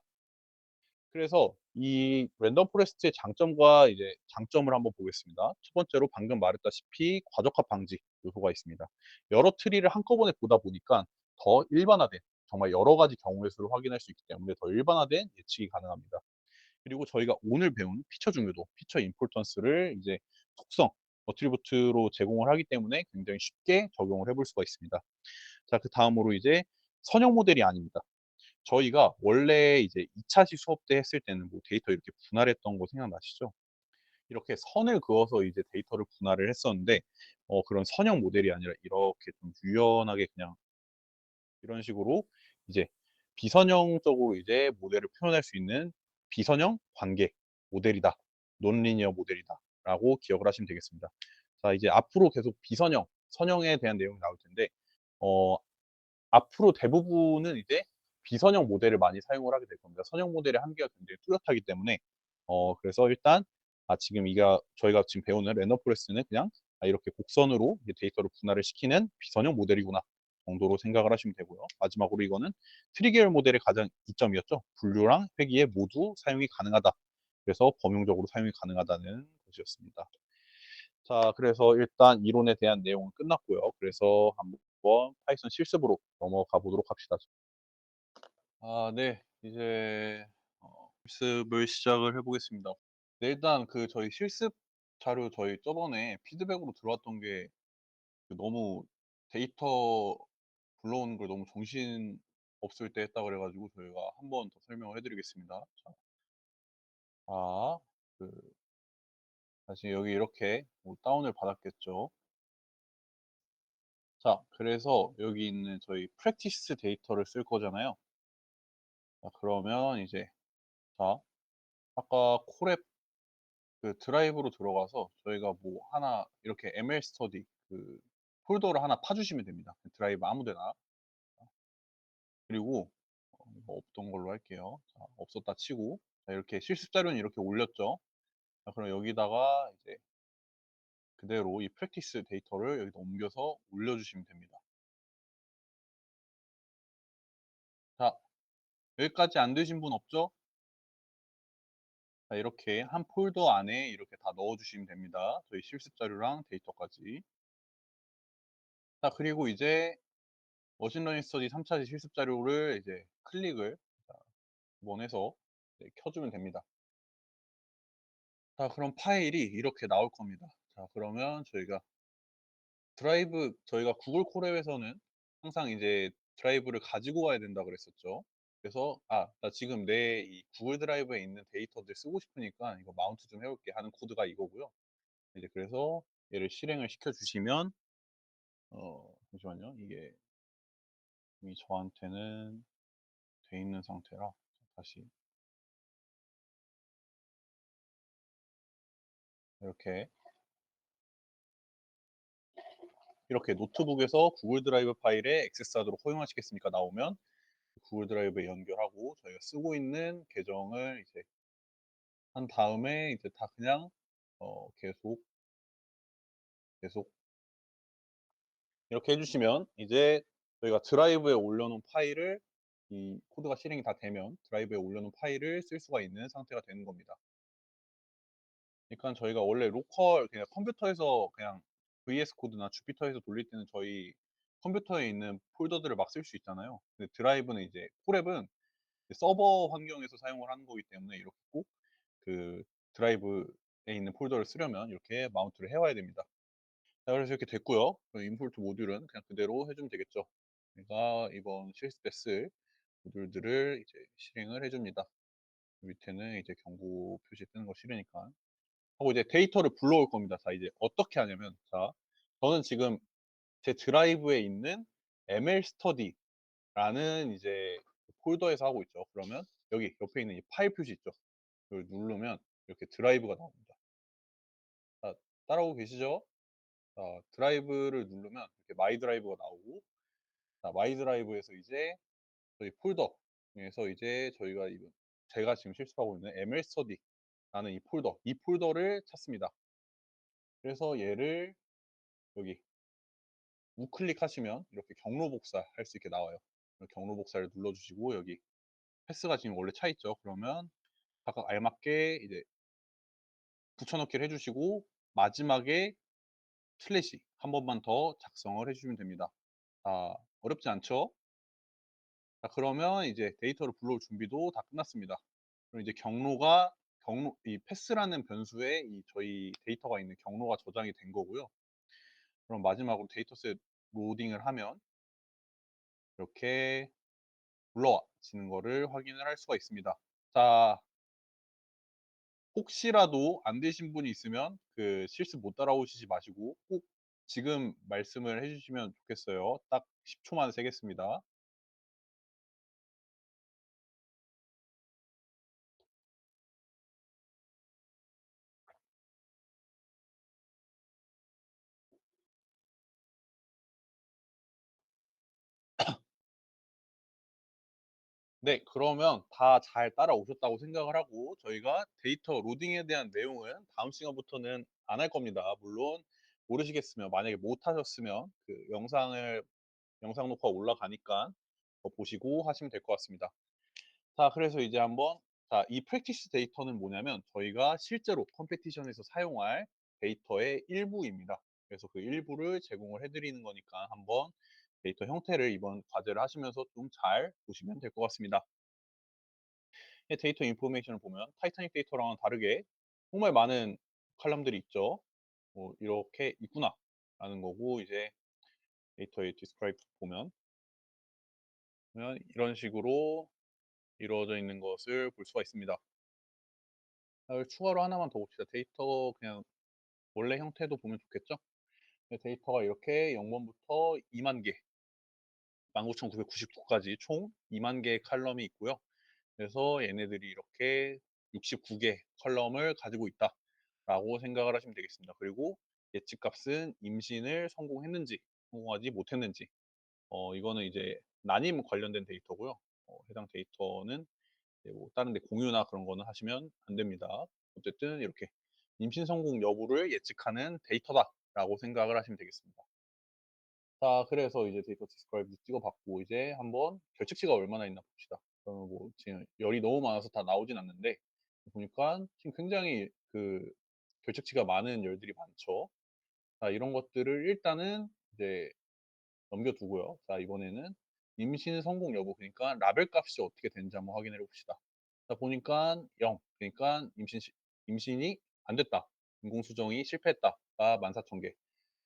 그래서 이 랜덤 포레스트의 장점과 이제 장점을 한번 보겠습니다. 첫 번째로 방금 말했다시피 과적합 방지 요소가 있습니다. 여러 트리를 한꺼번에 보다 보니까 더 일반화된 정말 여러 가지 경우의 수를 확인할 수 있기 때문에 더 일반화된 예측이 가능합니다. 그리고 저희가 오늘 배운 피처 중요도, 피처 임포턴스를 이제 속성, 어트리뷰트로 제공을 하기 때문에 굉장히 쉽게 적용을 해볼 수가 있습니다. 자, 그다음으로 이제 선형 모델이 아닙니다. 저희가 원래 이제 2차 시 수업 때 했을 때는 뭐 데이터 이렇게 분할했던 거 생각나시죠? 이렇게 선을 그어서 이제 데이터를 분할을 했었는데 그런 선형 모델이 아니라 이렇게 좀 유연하게 그냥 이런 식으로 이제 비선형적으로 이제 모델을 표현할 수 있는 비선형 관계 모델이다. 논리니어 모델이다라고 기억을 하시면 되겠습니다. 자, 이제 앞으로 계속 비선형, 선형에 대한 내용이 나올 텐데 어 앞으로 대부분은 이제 비선형 모델을 많이 사용을 하게 될 겁니다. 선형 모델의 한계가 굉장히 뚜렷하기 때문에 그래서 일단 지금 저희가 지금 배우는 랜덤 포레스트는 그냥 이렇게 곡선으로 데이터를 분할을 시키는 비선형 모델이구나 정도로 생각을 하시면 되고요. 마지막으로 이거는 트리계열 모델의 가장 이점이었죠. 분류랑 회귀에 모두 사용이 가능하다. 그래서 범용적으로 사용이 가능하다는 것이었습니다. 자, 그래서 일단 이론에 대한 내용은 끝났고요. 그래서 한번 파이썬 실습으로 넘어가 보도록 합시다. 네. 이제 실습을 시작을 해 보겠습니다. 네, 일단 저희 실습 자료 저희 저번에 피드백으로 들어왔던 게 너무 데이터 불러오는 걸 너무 정신없을 때 했다 그래 가지고 저희가 한 번 더 설명을 해 드리겠습니다. 자, 그 다시 여기 이렇게 뭐 다운을 받았겠죠. 자, 그래서 여기 있는 저희 practice 데이터를 쓸 거잖아요. 자, 그러면 이제 자, 아까 콜앱 드라이브로 들어가서 저희가 뭐 하나 이렇게 ML 스터디 폴더를 하나 파주시면 됩니다. 드라이브 아무 데나. 그리고 이거 없던 걸로 할게요. 자, 없었다 치고 자, 이렇게 실습 자료는 이렇게 올렸죠. 자, 그럼 여기다가 이제 그대로 이 프랙티스 데이터를 여기다 옮겨서 올려주시면 됩니다. 자, 여기까지 안 되신 분 없죠? 자, 이렇게 한 폴더 안에 이렇게 다 넣어주시면 됩니다. 저희 실습 자료랑 데이터까지. 자, 그리고 이제 머신러닝 스터디 3차시 실습 자료를 이제 클릭을 원해서 켜주면 됩니다. 자, 그럼 파일이 이렇게 나올 겁니다. 자, 그러면 저희가 구글 콜앱에서는 항상 이제 드라이브를 가지고 와야 된다 그랬었죠. 그래서 나 지금 내 이 구글 드라이브에 있는 데이터들 쓰고 싶으니까 이거 마운트 좀 해올게 하는 코드가 이거고요. 이제 그래서 얘를 실행을 시켜주시면 잠시만요. 이게 이미 저한테는 돼 있는 상태라 다시 이렇게 노트북에서 구글 드라이브 파일에 액세스하도록 허용하시겠습니까? 나오면 구글 드라이브에 연결하고 저희가 쓰고 있는 계정을 이제 한 다음에 이제 다 그냥 계속 이렇게 해주시면 이제 저희가 드라이브에 올려놓은 파일을 이 코드가 실행이 다 되면 드라이브에 올려놓은 파일을 쓸 수가 있는 상태가 되는 겁니다. 그러니까 저희가 원래 로컬 그냥 컴퓨터에서 그냥 VS 코드나 주피터에서 돌릴 때는 저희 컴퓨터에 있는 폴더들을 막 쓸 수 있잖아요. 근데 드라이브는 이제 콜앱은 서버 환경에서 사용을 하는 거기 때문에 이렇게 꼭 그 드라이브에 있는 폴더를 쓰려면 이렇게 마운트를 해와야 됩니다. 자, 그래서 이렇게 됐고요. 그럼 임포트 모듈은 그냥 그대로 해주면 되겠죠. 제가 이번 실습에 쓸 모듈들을 이제 실행을 해줍니다. 밑에는 이제 경고 표시 뜨는 거 싫으니까. 하고 이제 데이터를 불러올 겁니다. 자, 이제 어떻게 하냐면, 자, 저는 지금 제 드라이브에 있는 ML 스터디라는 이제 폴더에서 하고 있죠. 그러면 여기 옆에 있는 이 파일 표시 있죠. 이걸 누르면 이렇게 드라이브가 나옵니다. 자, 따라오고 계시죠? 자, 드라이브를 누르면 이렇게 마이 드라이브가 나오고, 자, 마이 드라이브에서 이제 저희 폴더에서 이제 제가 지금 실습하고 있는 ML 스터디라는 이 폴더를 찾습니다. 그래서 얘를 여기 우클릭하시면 이렇게 경로 복사할 수 있게 나와요. 경로 복사를 눌러주시고 여기 패스가 지금 원래 차 있죠. 그러면 각각 알맞게 이제 붙여 넣기를 해 주시고 마지막에 슬래시 한 번만 더 작성을 해 주시면 됩니다. 어렵지 않죠? 그러면 이제 데이터를 불러올 준비도 다 끝났습니다. 그럼 이제 경로 이 패스라는 변수에 이 저희 데이터가 있는 경로가 저장이 된 거고요. 그럼 마지막으로 데이터셋 로딩을 하면 이렇게 불러지는 거를 확인을 할 수가 있습니다. 자, 혹시라도 안 되신 분이 있으면 그 실습 못 따라오시지 마시고 꼭 지금 말씀을 해 주시면 좋겠어요. 딱 10 초만 세겠습니다. 네. 그러면 다 잘 따라오셨다고 생각을 하고 저희가 데이터 로딩에 대한 내용은 다음 시간부터는 안 할 겁니다. 물론 모르시겠으면 만약에 못 하셨으면 그 영상 녹화 올라가니까 그거 보시고 하시면 될 것 같습니다. 자, 그래서 이제 한번 이 practice 데이터는 뭐냐면 저희가 실제로 컴피티션에서 사용할 데이터의 일부입니다. 그래서 그 일부를 제공을 해 드리는 거니까 한번 데이터 형태를 이번 과제를 하시면서 좀 잘 보시면 될 것 같습니다. 데이터 인포메이션을 보면 타이타닉 데이터랑은 다르게 정말 많은 칼럼들이 있죠. 이렇게 있구나라는 거고 이제 데이터의 디스크라이브 보면 이런 식으로 이루어져 있는 것을 볼 수가 있습니다. 추가로 하나만 더 봅시다. 데이터 그냥 원래 형태도 보면 좋겠죠? 데이터가 이렇게 0 번부터 2만 개, 19,999 까지 총 2만 개의 칼럼이 있고요. 그래서 얘네들이 이렇게 69개 컬럼을 가지고 있다라고 생각을 하시면 되겠습니다. 그리고 예측값은 임신을 성공했는지 성공하지 못했는지 이거는 이제 난임 관련된 데이터고요. 해당 데이터는 이제 뭐 다른 데 공유나 그런 거는 하시면 안 됩니다. 어쨌든 이렇게 임신 성공 여부를 예측하는 데이터다라고 생각을 하시면 되겠습니다. 자, 그래서 이제 데이터 디스크라이브 찍어 봤고 이제 한번 결측치가 얼마나 있나 봅시다. 그러면 뭐 지금 열이 너무 많아서 다 나오진 않는데 보니까 지금 굉장히 그 결측치가 많은 열들이 많죠. 자, 이런 것들을 일단은 이제 넘겨 두고요. 자, 이번에는 임신 성공 여부 그러니까 라벨 값이 어떻게 되는지 한번 확인해 봅시다. 자, 보니까 0 그러니까 임신이 안 됐다. 인공 수정이 실패했다가 14,000개.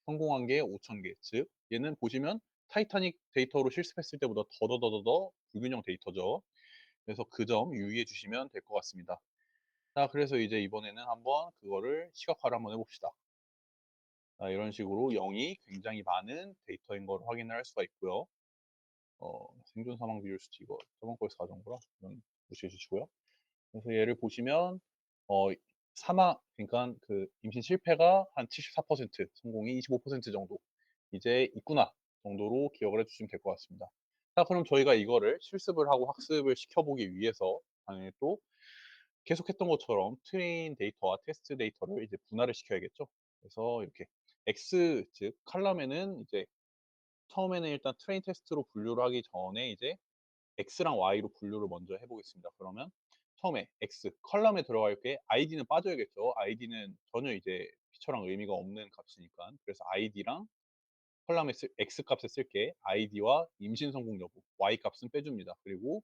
성공한 게 5천 개. 즉 얘는 보시면 타이타닉 데이터로 실습했을 때보다 더더더더더 불균형 데이터죠. 그래서 그 점 유의해 주시면 될 것 같습니다. 자, 그래서 이제 이번에는 한번 그거를 시각화를 한번 해 봅시다. 자, 이런 식으로 0이 굉장히 많은 데이터인 걸 확인을 할 수가 있고요. 생존 사망 비율 수치 이거 저번 거에서 가져온 거라 이건 무시해 주시고요. 그래서 얘를 보시면 어 사망 그러니까 그 임신 실패가 한 74% 성공이 25% 정도 이제 있구나 정도로 기억을 해 주시면 될 것 같습니다. 자, 그럼 저희가 이거를 실습을 하고 학습을 시켜보기 위해서 당연히 또 계속했던 것처럼 트레인 데이터와 테스트 데이터를 이제 분할을 시켜야겠죠. 그래서 이렇게 X 즉 컬럼에는 이제 처음에는 일단 트레인 테스트로 분류를 하기 전에 이제 X랑 Y로 분류를 먼저 해 보겠습니다. 그러면 처음에 X 컬럼에 들어갈 게 아이디는 빠져야겠죠. 아이디는 전혀 이제 피처랑 의미가 없는 값이니까. 그래서 아이디랑 컬럼에 X 값에 쓸게 아이디와 임신 성공 여부 Y 값은 빼줍니다. 그리고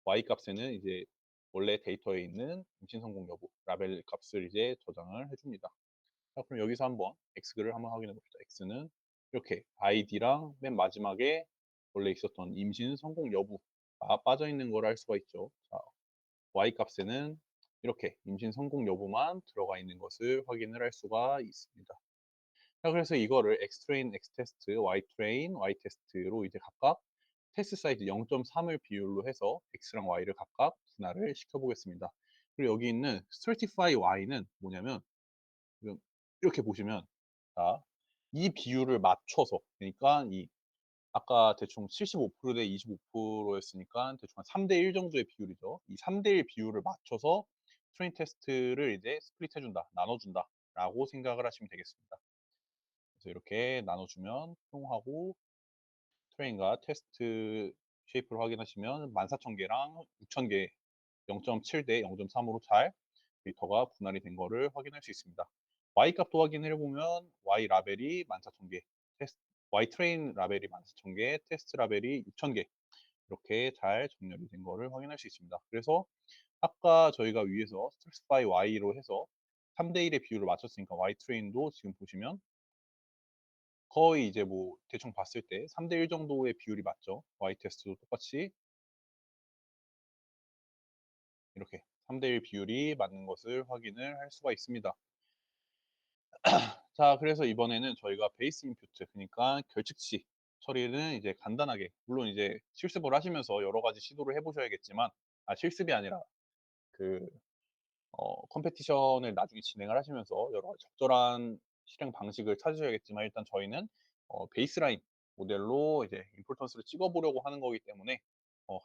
Y 값에는 이제 원래 데이터에 있는 임신 성공 여부 라벨 값을 이제 저장을 해 줍니다. 자, 그럼 여기서 한번 X를 한번 확인해 봅시다. X는 이렇게 아이디랑 맨 마지막에 원래 있었던 임신 성공 여부가 빠져 있는 걸 알 수가 있죠. 자, Y 값에는 이렇게 임신 성공 여부만 들어가 있는 것을 확인을 할 수가 있습니다. 자, 그래서 이거를 Xtrain, Xtest, Ytrain, Ytest로 이제 각각 테스트 사이즈 0.3을 비율로 해서 X랑 Y를 각각 분할을 시켜보겠습니다. 그리고 여기 있는 Stratify Y는 뭐냐면 지금 이렇게 보시면 자, 이 비율을 맞춰서 그러니까 이 아까 대충 75%대 25%였으니까 대충 한 3대 1 정도의 비율이죠. 이 3대 1 비율을 맞춰서 트레인 테스트를 이제 스플릿 해준다, 나눠준다라고 생각을 하시면 되겠습니다. 그래서 이렇게 나눠주면 통하고 트레인과 테스트 쉐이프를 확인하시면 14,000개랑 6,000개 0.7 대 0.3으로 잘 데이터가 분할이 된 거를 확인할 수 있습니다. Y 값도 확인을 해보면 Y 라벨이 14,000개, Y 트레인 라벨이 14,000개, 테스트 라벨이 6,000개 이렇게 잘 정렬이 된 거를 확인할 수 있습니다. 그래서 아까 저희가 위에서 스트레스 바이 Y로 해서 3대 1의 비율을 맞췄으니까 Y 트레인도 지금 보시면 거의 이제 뭐 대충 봤을 때 3대 1 정도의 비율이 맞죠. Y 테스트도 똑같이 이렇게 3대 1 비율이 맞는 것을 확인을 할 수가 있습니다. 자, 그래서 이번에는 저희가 베이스 인퓨트, 그러니까 결측치 처리는 이제 간단하게, 물론 이제 실습을 하시면서 여러 가지 시도를 해보셔야겠지만, 실습이 아니라 그 컴페티션을 나중에 진행을 하시면서 여러 가지 적절한 실행 방식을 찾으셔야겠지만, 일단 저희는 베이스라인 모델로 이제 임포턴스를 찍어보려고 하는 거기 때문에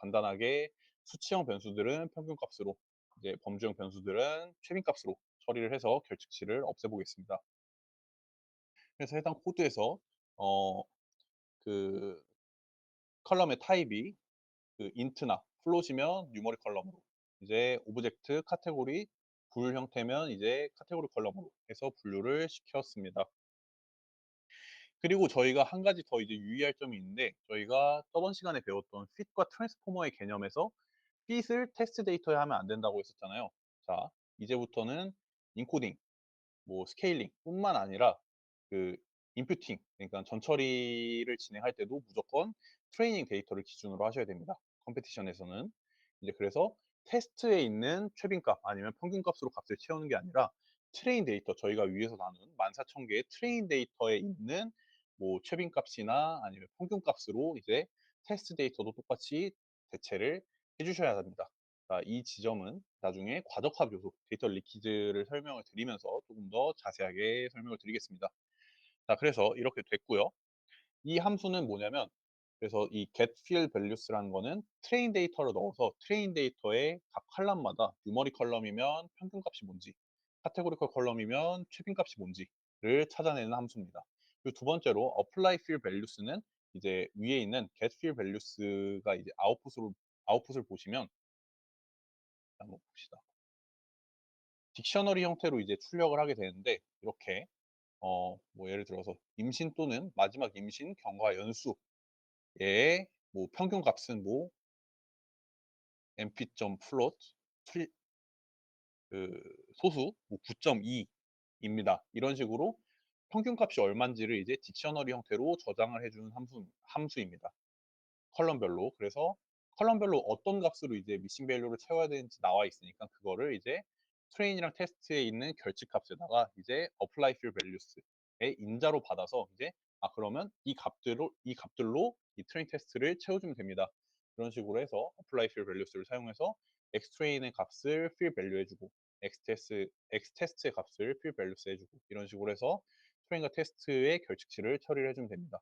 간단하게 수치형 변수들은 평균값으로, 이제 범주형 변수들은 최빈값으로 처리를 해서 결측치를 없애보겠습니다. 그래서 해당 코드에서 어, 그 컬럼의 타입이 그 인트나 플롯이면 뉴머릭 컬럼으로, 이제 오브젝트 카테고리 불 형태면 이제 카테고리 컬럼으로 해서 분류를 시켰습니다. 그리고 저희가 한 가지 더 이제 유의할 점이 있는데, 저희가 저번 시간에 배웠던 fit과 트랜스포머의 개념에서 fit을 테스트 데이터에 하면 안 된다고 했었잖아요. 자, 이제부터는 인코딩, 뭐 스케일링 뿐만 아니라 그 인퓨팅, 그러니까 전처리를 진행할 때도 무조건 트레이닝 데이터를 기준으로 하셔야 됩니다. 컴페티션에서는. 이제 그래서 테스트에 있는 최빈값 아니면 평균값으로 값을 채우는 게 아니라 트레인 데이터, 저희가 위에서 나눈 14,000개의 트레인 데이터에 있는 뭐 최빈값이나 아니면 평균값으로 이제 테스트 데이터도 똑같이 대체를 해주셔야 합니다. 자, 이 지점은 나중에 과적합 요소, 데이터 리키즈를 설명을 드리면서 조금 더 자세하게 설명을 드리겠습니다. 자, 그래서 이렇게 됐고요. 이 함수는 뭐냐면, 그래서 이 getField values라는 거는 트레인 데이터를 넣어서 트레인 데이터의 각 컬럼마다 뉴머리 컬럼이면 평균값이 뭔지, 카테고리컬 컬럼이면 최빈값이 뭔지를 찾아내는 함수입니다. 그리고 두 번째로 apply field values는 이제 위에 있는 getField values가 이제 아웃풋을 보시면 한번 봅시다. 딕셔너리 형태로 이제 출력을 하게 되는데, 이렇게 뭐 예를 들어서 임신 또는 마지막 임신 경과 연수의 뭐 평균 값은 뭐 mp.float 그 소수 뭐 9.2입니다. 이런 식으로 평균 값이 얼마인지를 이제 딕셔너리 형태로 저장을 해주는 함수입니다. 컬럼별로. 그래서 컬럼별로 어떤 값으로 이제 미싱 밸류를 채워야 되는지 나와 있으니까 그거를 이제 트레인이랑 테스트에 있는 결집 값에다가 이제 apply field values의 인자로 받아서 이제 그러면 이 값들로 이 트레인 테스트를 채워주면 됩니다. 그런 식으로 해서 apply field values를 사용해서 x 트레인의 값을 field value 해주고 x 테스트의 값을 field values 해주고, 이런 식으로 해서 트레인과 테스트의 결측치를 처리를 해주면 됩니다.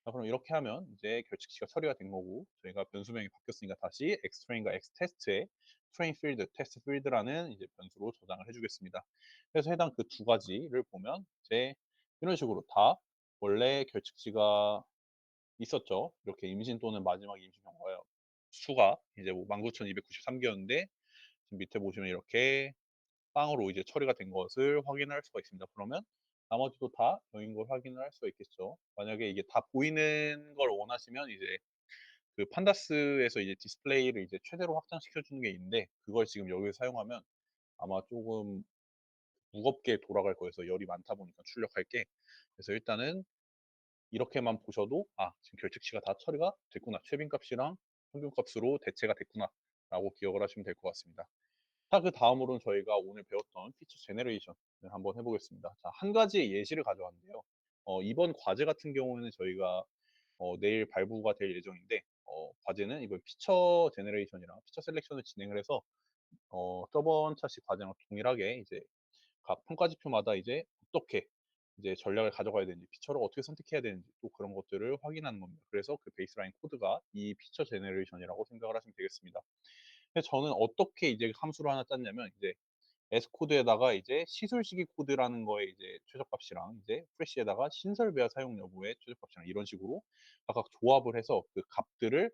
자, 그럼 이렇게 하면 이제 결측치가 처리가 된 거고, 저희가 변수명이 바뀌었으니까 다시 xtrain과 xtest의 train field, test field라는 이제 변수로 저장을 해주겠습니다. 그래서 해당 그 두 가지를 보면 이제 이런 식으로 다 원래 결측치가 있었죠. 이렇게 임신 또는 마지막 임신 경과요. 수가 이제 뭐 19,293개였는데 지금 밑에 보시면 이렇게 빵으로 이제 처리가 된 것을 확인할 수가 있습니다. 그러면 나머지도 다 여인 걸 확인을 할 수가 있겠죠. 만약에 이게 다 보이는 걸 원하시면 이제 그 판다스에서 이제 디스플레이를 이제 최대로 확장시켜 주는 게 있는데, 그걸 지금 여기서 사용하면 아마 조금 무겁게 돌아갈 거여서 열이 많다 보니까 출력할 게. 그래서 일단은 이렇게만 보셔도 지금 결측치가 다 처리가 됐구나, 최빈값이랑 평균값으로 대체가 됐구나 라고 기억을 하시면 될 것 같습니다. 자, 그 다음으로는 저희가 오늘 배웠던 피처 제너레이션을 한번 해보겠습니다. 자, 한 가지의 예시를 가져왔는데요. 이번 과제 같은 경우에는 저희가 내일 발부가 될 예정인데, 과제는 이번 피처 제너레이션이랑 피처 셀렉션을 진행을 해서 저번 차시 과제랑 동일하게 이제 각 평가지표마다 이제 어떻게 이제 전략을 가져가야 되는지, 피처를 어떻게 선택해야 되는지 또 그런 것들을 확인하는 겁니다. 그래서 그 베이스라인 코드가 이 피처 제너레이션이라고 생각을 하시면 되겠습니다. 근데 저는 어떻게 이제 함수를 하나 짰냐면, 이제 S 코드에다가 이제 시술시기 코드라는 거에 이제 최저값이랑 이제 프레시에다가 신설 배아 사용 여부의 최저값이랑 이런 식으로 각각 조합을 해서 그 값들을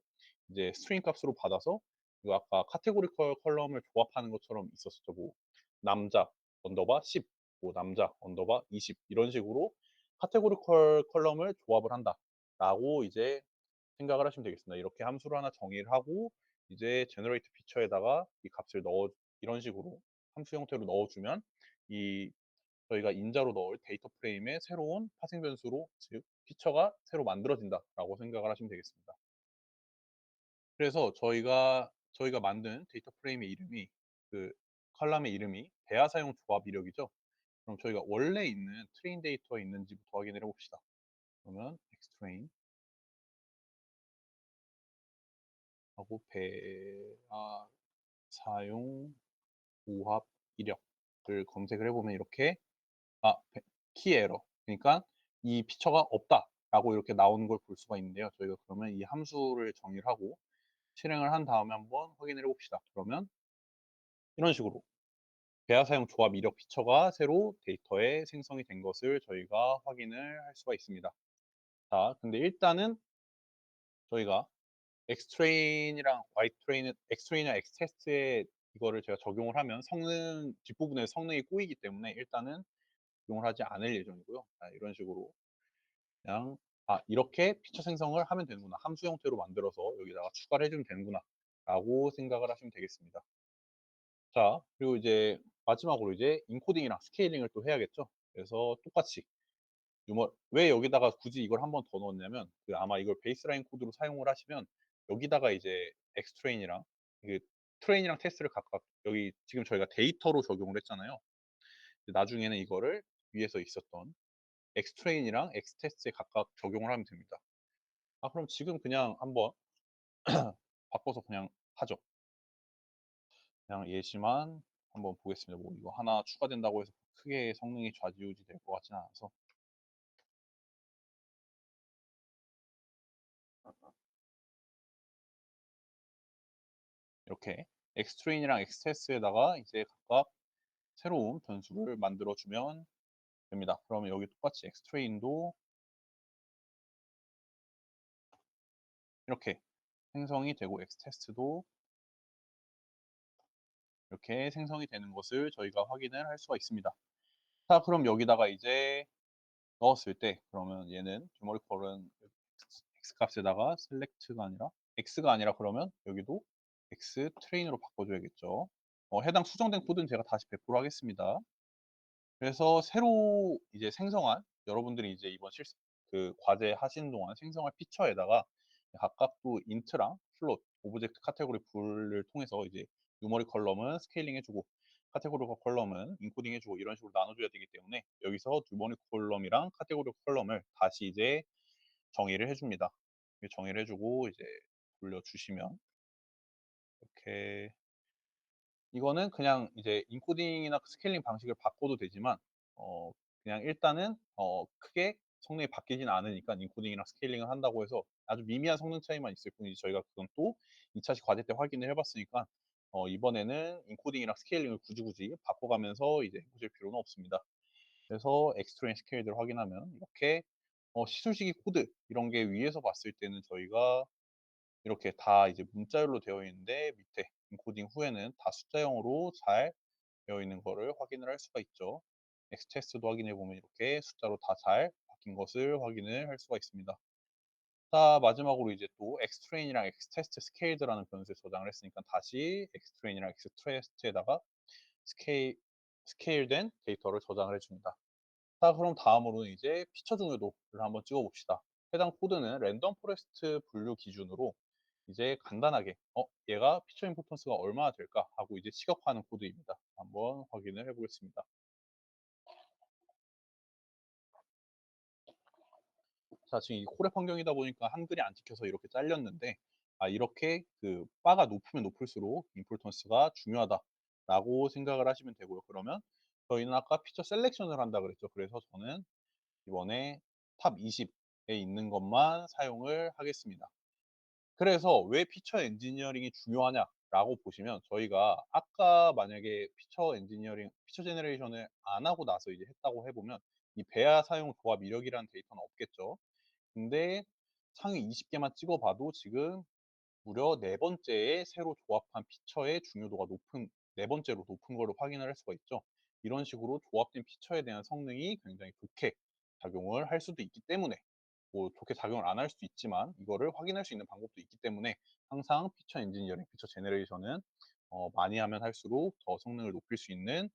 이제 스트링 값으로 받아서 이거 아까 카테고리컬 컬럼을 조합하는 것처럼 있었었죠. 뭐 남자 언더바 10, 뭐 남자 언더바 20 이런 식으로 카테고리컬 컬럼을 조합을 한다라고 이제 생각을 하시면 되겠습니다. 이렇게 함수를 하나 정의를 하고 이제 generate 피처에다가 이 값을 넣어 이런 식으로 함수 형태로 넣어주면 이 저희가 인자로 넣을 데이터 프레임의 새로운 파생 변수로 즉 피처가 새로 만들어진다라고 생각을 하시면 되겠습니다. 그래서 저희가 만든 데이터 프레임의 이름이 그 컬럼의 이름이 배아 사용 조합 이력이죠. 그럼 저희가 원래 있는 트레인 데이터에 있는지부터 확인을 해봅시다. 그러면 xtrain 하고 배아 사용 조합 이력을 검색을 해보면 이렇게 키 에러 그러니까 이 피처가 없다라고 이렇게 나오는 걸 볼 수가 있는데요. 저희가 그러면 이 함수를 정의를 하고 실행을 한 다음에 한번 확인을 해봅시다. 그러면 이런 식으로 배아 사용 조합 이력 피처가 새로 데이터에 생성이 된 것을 저희가 확인을 할 수가 있습니다. 자, 근데 일단은 저희가 xtrain이랑 ytrain은 xtrain이랑 xtest에 이거를 제가 적용을 하면 성능 뒷부분에 성능이 꼬이기 때문에 일단은 적용을 하지 않을 예정이고요. 자, 이런 식으로 그냥 이렇게 피처 생성을 하면 되는구나. 함수 형태로 만들어서 여기다가 추가를 해주면 되는구나. 라고 생각을 하시면 되겠습니다. 자, 그리고 이제 마지막으로 이제 인코딩이랑 스케일링을 또 해야겠죠. 그래서 똑같이 왜 여기다가 굳이 이걸 한 번 더 넣었냐면 그 아마 이걸 베이스라인 코드로 사용을 하시면 여기다가 이제 엑스트레인이랑 그 트레인이랑 테스트를 각각 여기 지금 저희가 데이터로 적용을 했잖아요. 나중에는 이거를 위에서 있었던 엑스트레인이랑 엑스테스트에 각각 적용을 하면 됩니다. 그럼 지금 그냥 한번 바꿔서 그냥 하죠. 그냥 예시만 한번 보겠습니다. 뭐 이거 하나 추가된다고 해서 크게 성능이 좌지우지 될 것 같지는 않아서 이렇게 엑스트레인이랑 엑스테스트에다가 이제 각각 새로운 변수를 만들어 주면 됩니다. 그러면 여기 똑같이 엑스트레인도 이렇게 생성이 되고 엑스테스트도 이렇게 생성이 되는 것을 저희가 확인을 할 수가 있습니다. 자, 그럼 여기다가 이제 넣었을 때 그러면 얘는 뉴머리컬은 x 값에다가 셀렉트가 아니라 x가 아니라 그러면 여기도 x 트레인으로 바꿔줘야겠죠. 해당 수정된 코드는 제가 다시 배포를 하겠습니다. 그래서 새로 이제 생성한 여러분들이 이제 이번 그 과제 하시는 동안 생성할 피처에다가 각각 또 인트랑 플롯, 오브젝트 카테고리 불을 통해서 이제 뉴머리 컬럼은 스케일링 해주고 카테고리 컬럼은 인코딩 해주고 이런 식으로 나눠줘야 되기 때문에 여기서 뉴머리 컬럼이랑 카테고리 컬럼을 다시 이제 정의를 해줍니다. 정의를 해주고 이제 돌려주시면 이렇게 이거는 그냥 이제 인코딩이나 스케일링 방식을 바꿔도 되지만 그냥 일단은 크게 성능이 바뀌진 않으니까 인코딩이랑 스케일링을 한다고 해서 아주 미미한 성능 차이만 있을 뿐이지 저희가 그건 또 2차 과제 때 확인을 해봤으니까 이번에는 인코딩이랑 스케일링을 굳이 바꿔가면서 이제 해보실 필요는 없습니다. 그래서 엑스트레인 스케일들을 확인하면 이렇게 시술시기 코드 이런 게 위에서 봤을 때는 저희가 이렇게 다 이제 문자열로 되어 있는데 밑에 인코딩 후에는 다 숫자형으로 잘 되어 있는 거를 확인을 할 수가 있죠. 엑스테스트도 확인해 보면 이렇게 숫자로 다 잘 바뀐 것을 확인을 할 수가 있습니다. 자, 마지막으로 이제 또 엑스트레인이랑 엑스테스트 스케일드라는 변수에 저장을 했으니까 다시 엑스트레인이랑 엑스테스트에다가 스케일된 데이터를 저장을 해줍니다. 자, 그럼 다음으로는 이제 피처 중요도를 한번 찍어 봅시다. 해당 코드는 랜덤 포레스트 분류 기준으로 이제 간단하게 얘가 피처 임포턴스가 얼마나 될까 하고 이제 시각화하는 코드입니다. 한번 확인을 해 보겠습니다. 자, 지금 이 콜앱 환경이다 보니까 한글이 안 찍혀서 이렇게 잘렸는데 이렇게 그 바가 높으면 높을수록 임포턴스가 중요하다라고 생각을 하시면 되고요. 그러면 저희는 아까 피처 셀렉션을 한다 그랬죠. 그래서 저는 이번에 탑 20에 있는 것만 사용을 하겠습니다. 그래서 왜 피처 엔지니어링이 중요하냐라고 보시면 저희가 아까 만약에 피처 제너레이션을 안 하고 나서 이제 했다고 해보면 이 배아 사용 조합 이력이라는 데이터는 없겠죠. 근데 상위 20개만 찍어봐도 지금 무려 네 번째에 새로 조합한 피처의 중요도가 높은 네 번째로 높은 거를 확인을 할 수가 있죠. 이런 식으로 조합된 피처에 대한 성능이 굉장히 좋게 작용을 할 수도 있기 때문에 뭐 좋게 작용을 안 할 수도 있지만 이거를 확인할 수 있는 방법도 있기 때문에 항상 피처 엔지니어링, 피처 제너레이션은 많이 하면 할수록 더 성능을 높일 수 있는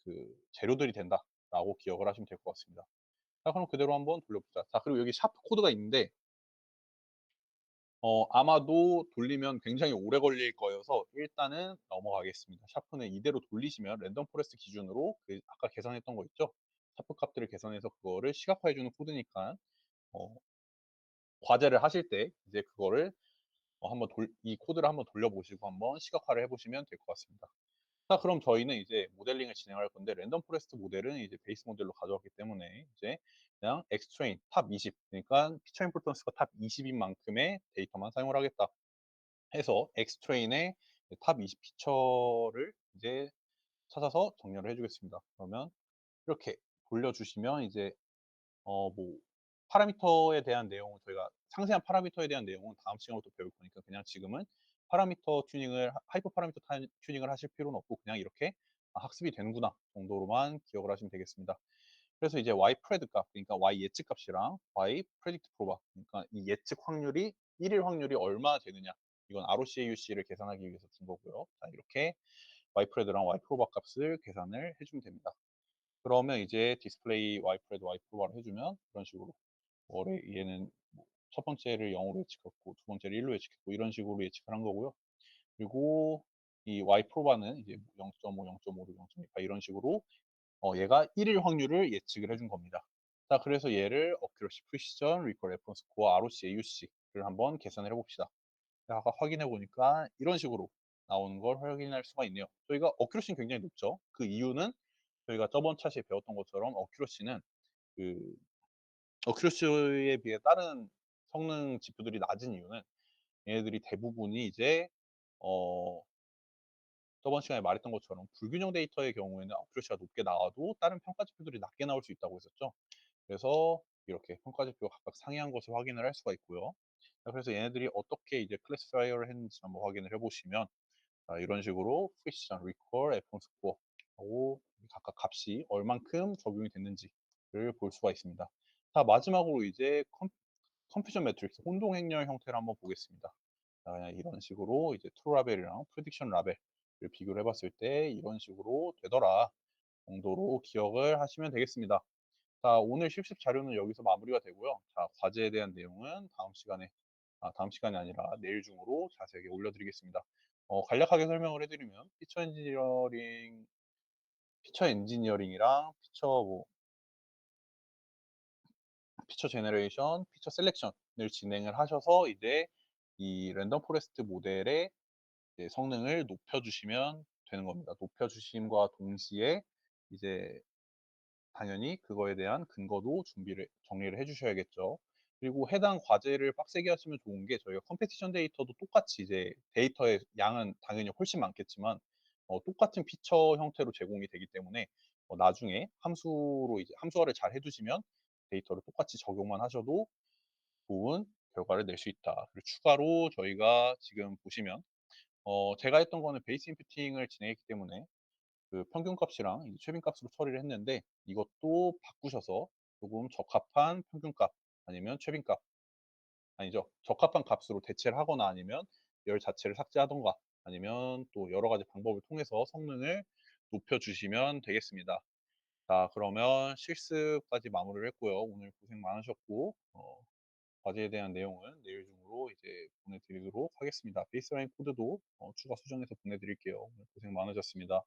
그 재료들이 된다라고 기억을 하시면 될 것 같습니다. 자 그럼 그대로 한번 돌려보자. 자 그리고 여기 샤프 코드가 있는데 아마도 돌리면 굉장히 오래 걸릴 거여서 일단은 넘어가겠습니다. 샤프는 이대로 돌리시면 랜덤 포레스트 기준으로 그 아까 계산했던 거 있죠? 샤프 값들을 계산해서 그거를 시각화해 주는 코드니까 어 과제를 하실 때 이제 그거를 한번 이 코드를 한번 돌려보시고 한번 시각화를 해 보시면 될 것 같습니다. 자 그럼 저희는 이제 모델링을 진행할 건데 랜덤 포레스트 모델은 이제 베이스 모델로 가져왔기 때문에 이제 그냥 엑스트레인 탑 20 그러니까 피처 임포턴스가 탑 20인 만큼의 데이터만 사용을 하겠다 해서 엑스트레인의 탑 20 피처를 이제 찾아서 정렬을 해 주겠습니다. 그러면 이렇게 돌려주시면 이제 뭐 파라미터에 대한 내용은 저희가 상세한 파라미터에 대한 내용은 다음 시간으로 또 배울 거니까 그냥 지금은 파라미터 튜닝을 하이퍼 파라미터 튜닝을 하실 필요는 없고 그냥 이렇게 '아 학습이 되는구나.' 정도로만 기억을 하시면 되겠습니다. 그래서 이제 y 프레드 값 그러니까 y 예측 값이랑 y 프레딕트 프로바 그러니까 이 예측 확률이 1일 확률이 얼마나 되느냐 이건 ROCAUC를 계산하기 위해서 준 거고요. 자 이렇게 y 프레드랑 y 프로바 값을 계산을 해 주면 됩니다. 그러면 이제 디스플레이 y 프레드 y 프로바를 해 주면 이런 식으로 월에 얘는 뭐 첫 번째를 0으로 예측했고 두 번째를 1로 예측했고 이런 식으로 예측을 한 거고요. 그리고 이 y 프로바는 이제 0.5, 0.56, 0.28 이런 식으로 얘가 1일 확률을 예측을 해준 겁니다. 자 그래서 얘를 accuracy, precision, recall, reference score, ROC, AUC를 한번 계산을 해 봅시다. 자 아까 확인해 보니까 이런 식으로 나오는 걸 확인할 수가 있네요. 저희가 accuracy는 굉장히 높죠. 그 이유는 저희가 저번 차시에 배웠던 것처럼 accuracy는 그 accuracy에 비해 다른 성능 지표들이 낮은 이유는 얘네들이 대부분이 이제 어 저번 시간에 말했던 것처럼 불균형 데이터의 경우에는 accuracy가 높게 나와도 다른 평가 지표들이 낮게 나올 수 있다고 했었죠. 그래서 이렇게 평가 지표가 각각 상이한 것을 확인을 할 수가 있고요. 자 그래서 얘네들이 어떻게 이제 클래시파이어를 했는지 한번 확인을 해 보시면 자 이런 식으로 프리시전, 리콜, F1 스코어하고 각각 값이 얼만큼 적용이 됐는지를 볼 수가 있습니다. 자 마지막으로 이제 컴퓨전 매트릭스 혼동 행렬 형태를 한번 보겠습니다. 자 그냥 이런 식으로 이제 트루 라벨이랑 프리딕션 라벨을 비교를 해 봤을 때 이런 식으로 되더라 정도로 기억을 하시면 되겠습니다. 자 오늘 실습 자료는 여기서 마무리가 되고요. 자 과제에 대한 내용은 다음 시간이 아니라 내일 중으로 자세하게 올려드리겠습니다. 간략하게 설명을 해 드리면 피처 엔지니어링이랑 피처 제너레이션, 피처 셀렉션을 진행을 하셔서 이제 이 랜덤 포레스트 모델의 이제 성능을 높여 주시면 되는 겁니다. 높여 주심과 동시에 이제 당연히 그거에 대한 근거도 정리를 해 주셔야겠죠. 그리고 해당 과제를 빡세게 하시면 좋은 게 저희가 컴페티션 데이터도 똑같이 이제 데이터의 양은 당연히 훨씬 많겠지만 똑같은 피처 형태로 제공이 되기 때문에 나중에 함수로 이제 함수화를 잘 해 두시면 데이터를 똑같이 적용만 하셔도 좋은 결과를 낼 수 있다. 그리고 추가로 저희가 지금 보시면 제가 했던 거는 베이스 인puting을 진행했기 때문에 그 평균값이랑 이제 최빈값으로 처리를 했는데 이것도 바꾸셔서 조금 적합한 평균값 아니면 최빈값 아니죠. 적합한 값으로 대체를 하거나 아니면 열 자체를 삭제하든가 아니면 또 여러 가지 방법을 통해서 성능을 높여 주시면 되겠습니다. 자 그러면 실습까지 마무리를 했고요. 오늘 고생 많으셨고 과제에 대한 내용은 내일 중으로 이제 보내드리도록 하겠습니다. 베이스라인 코드도 추가 수정해서 보내드릴게요. 오늘 고생 많으셨습니다.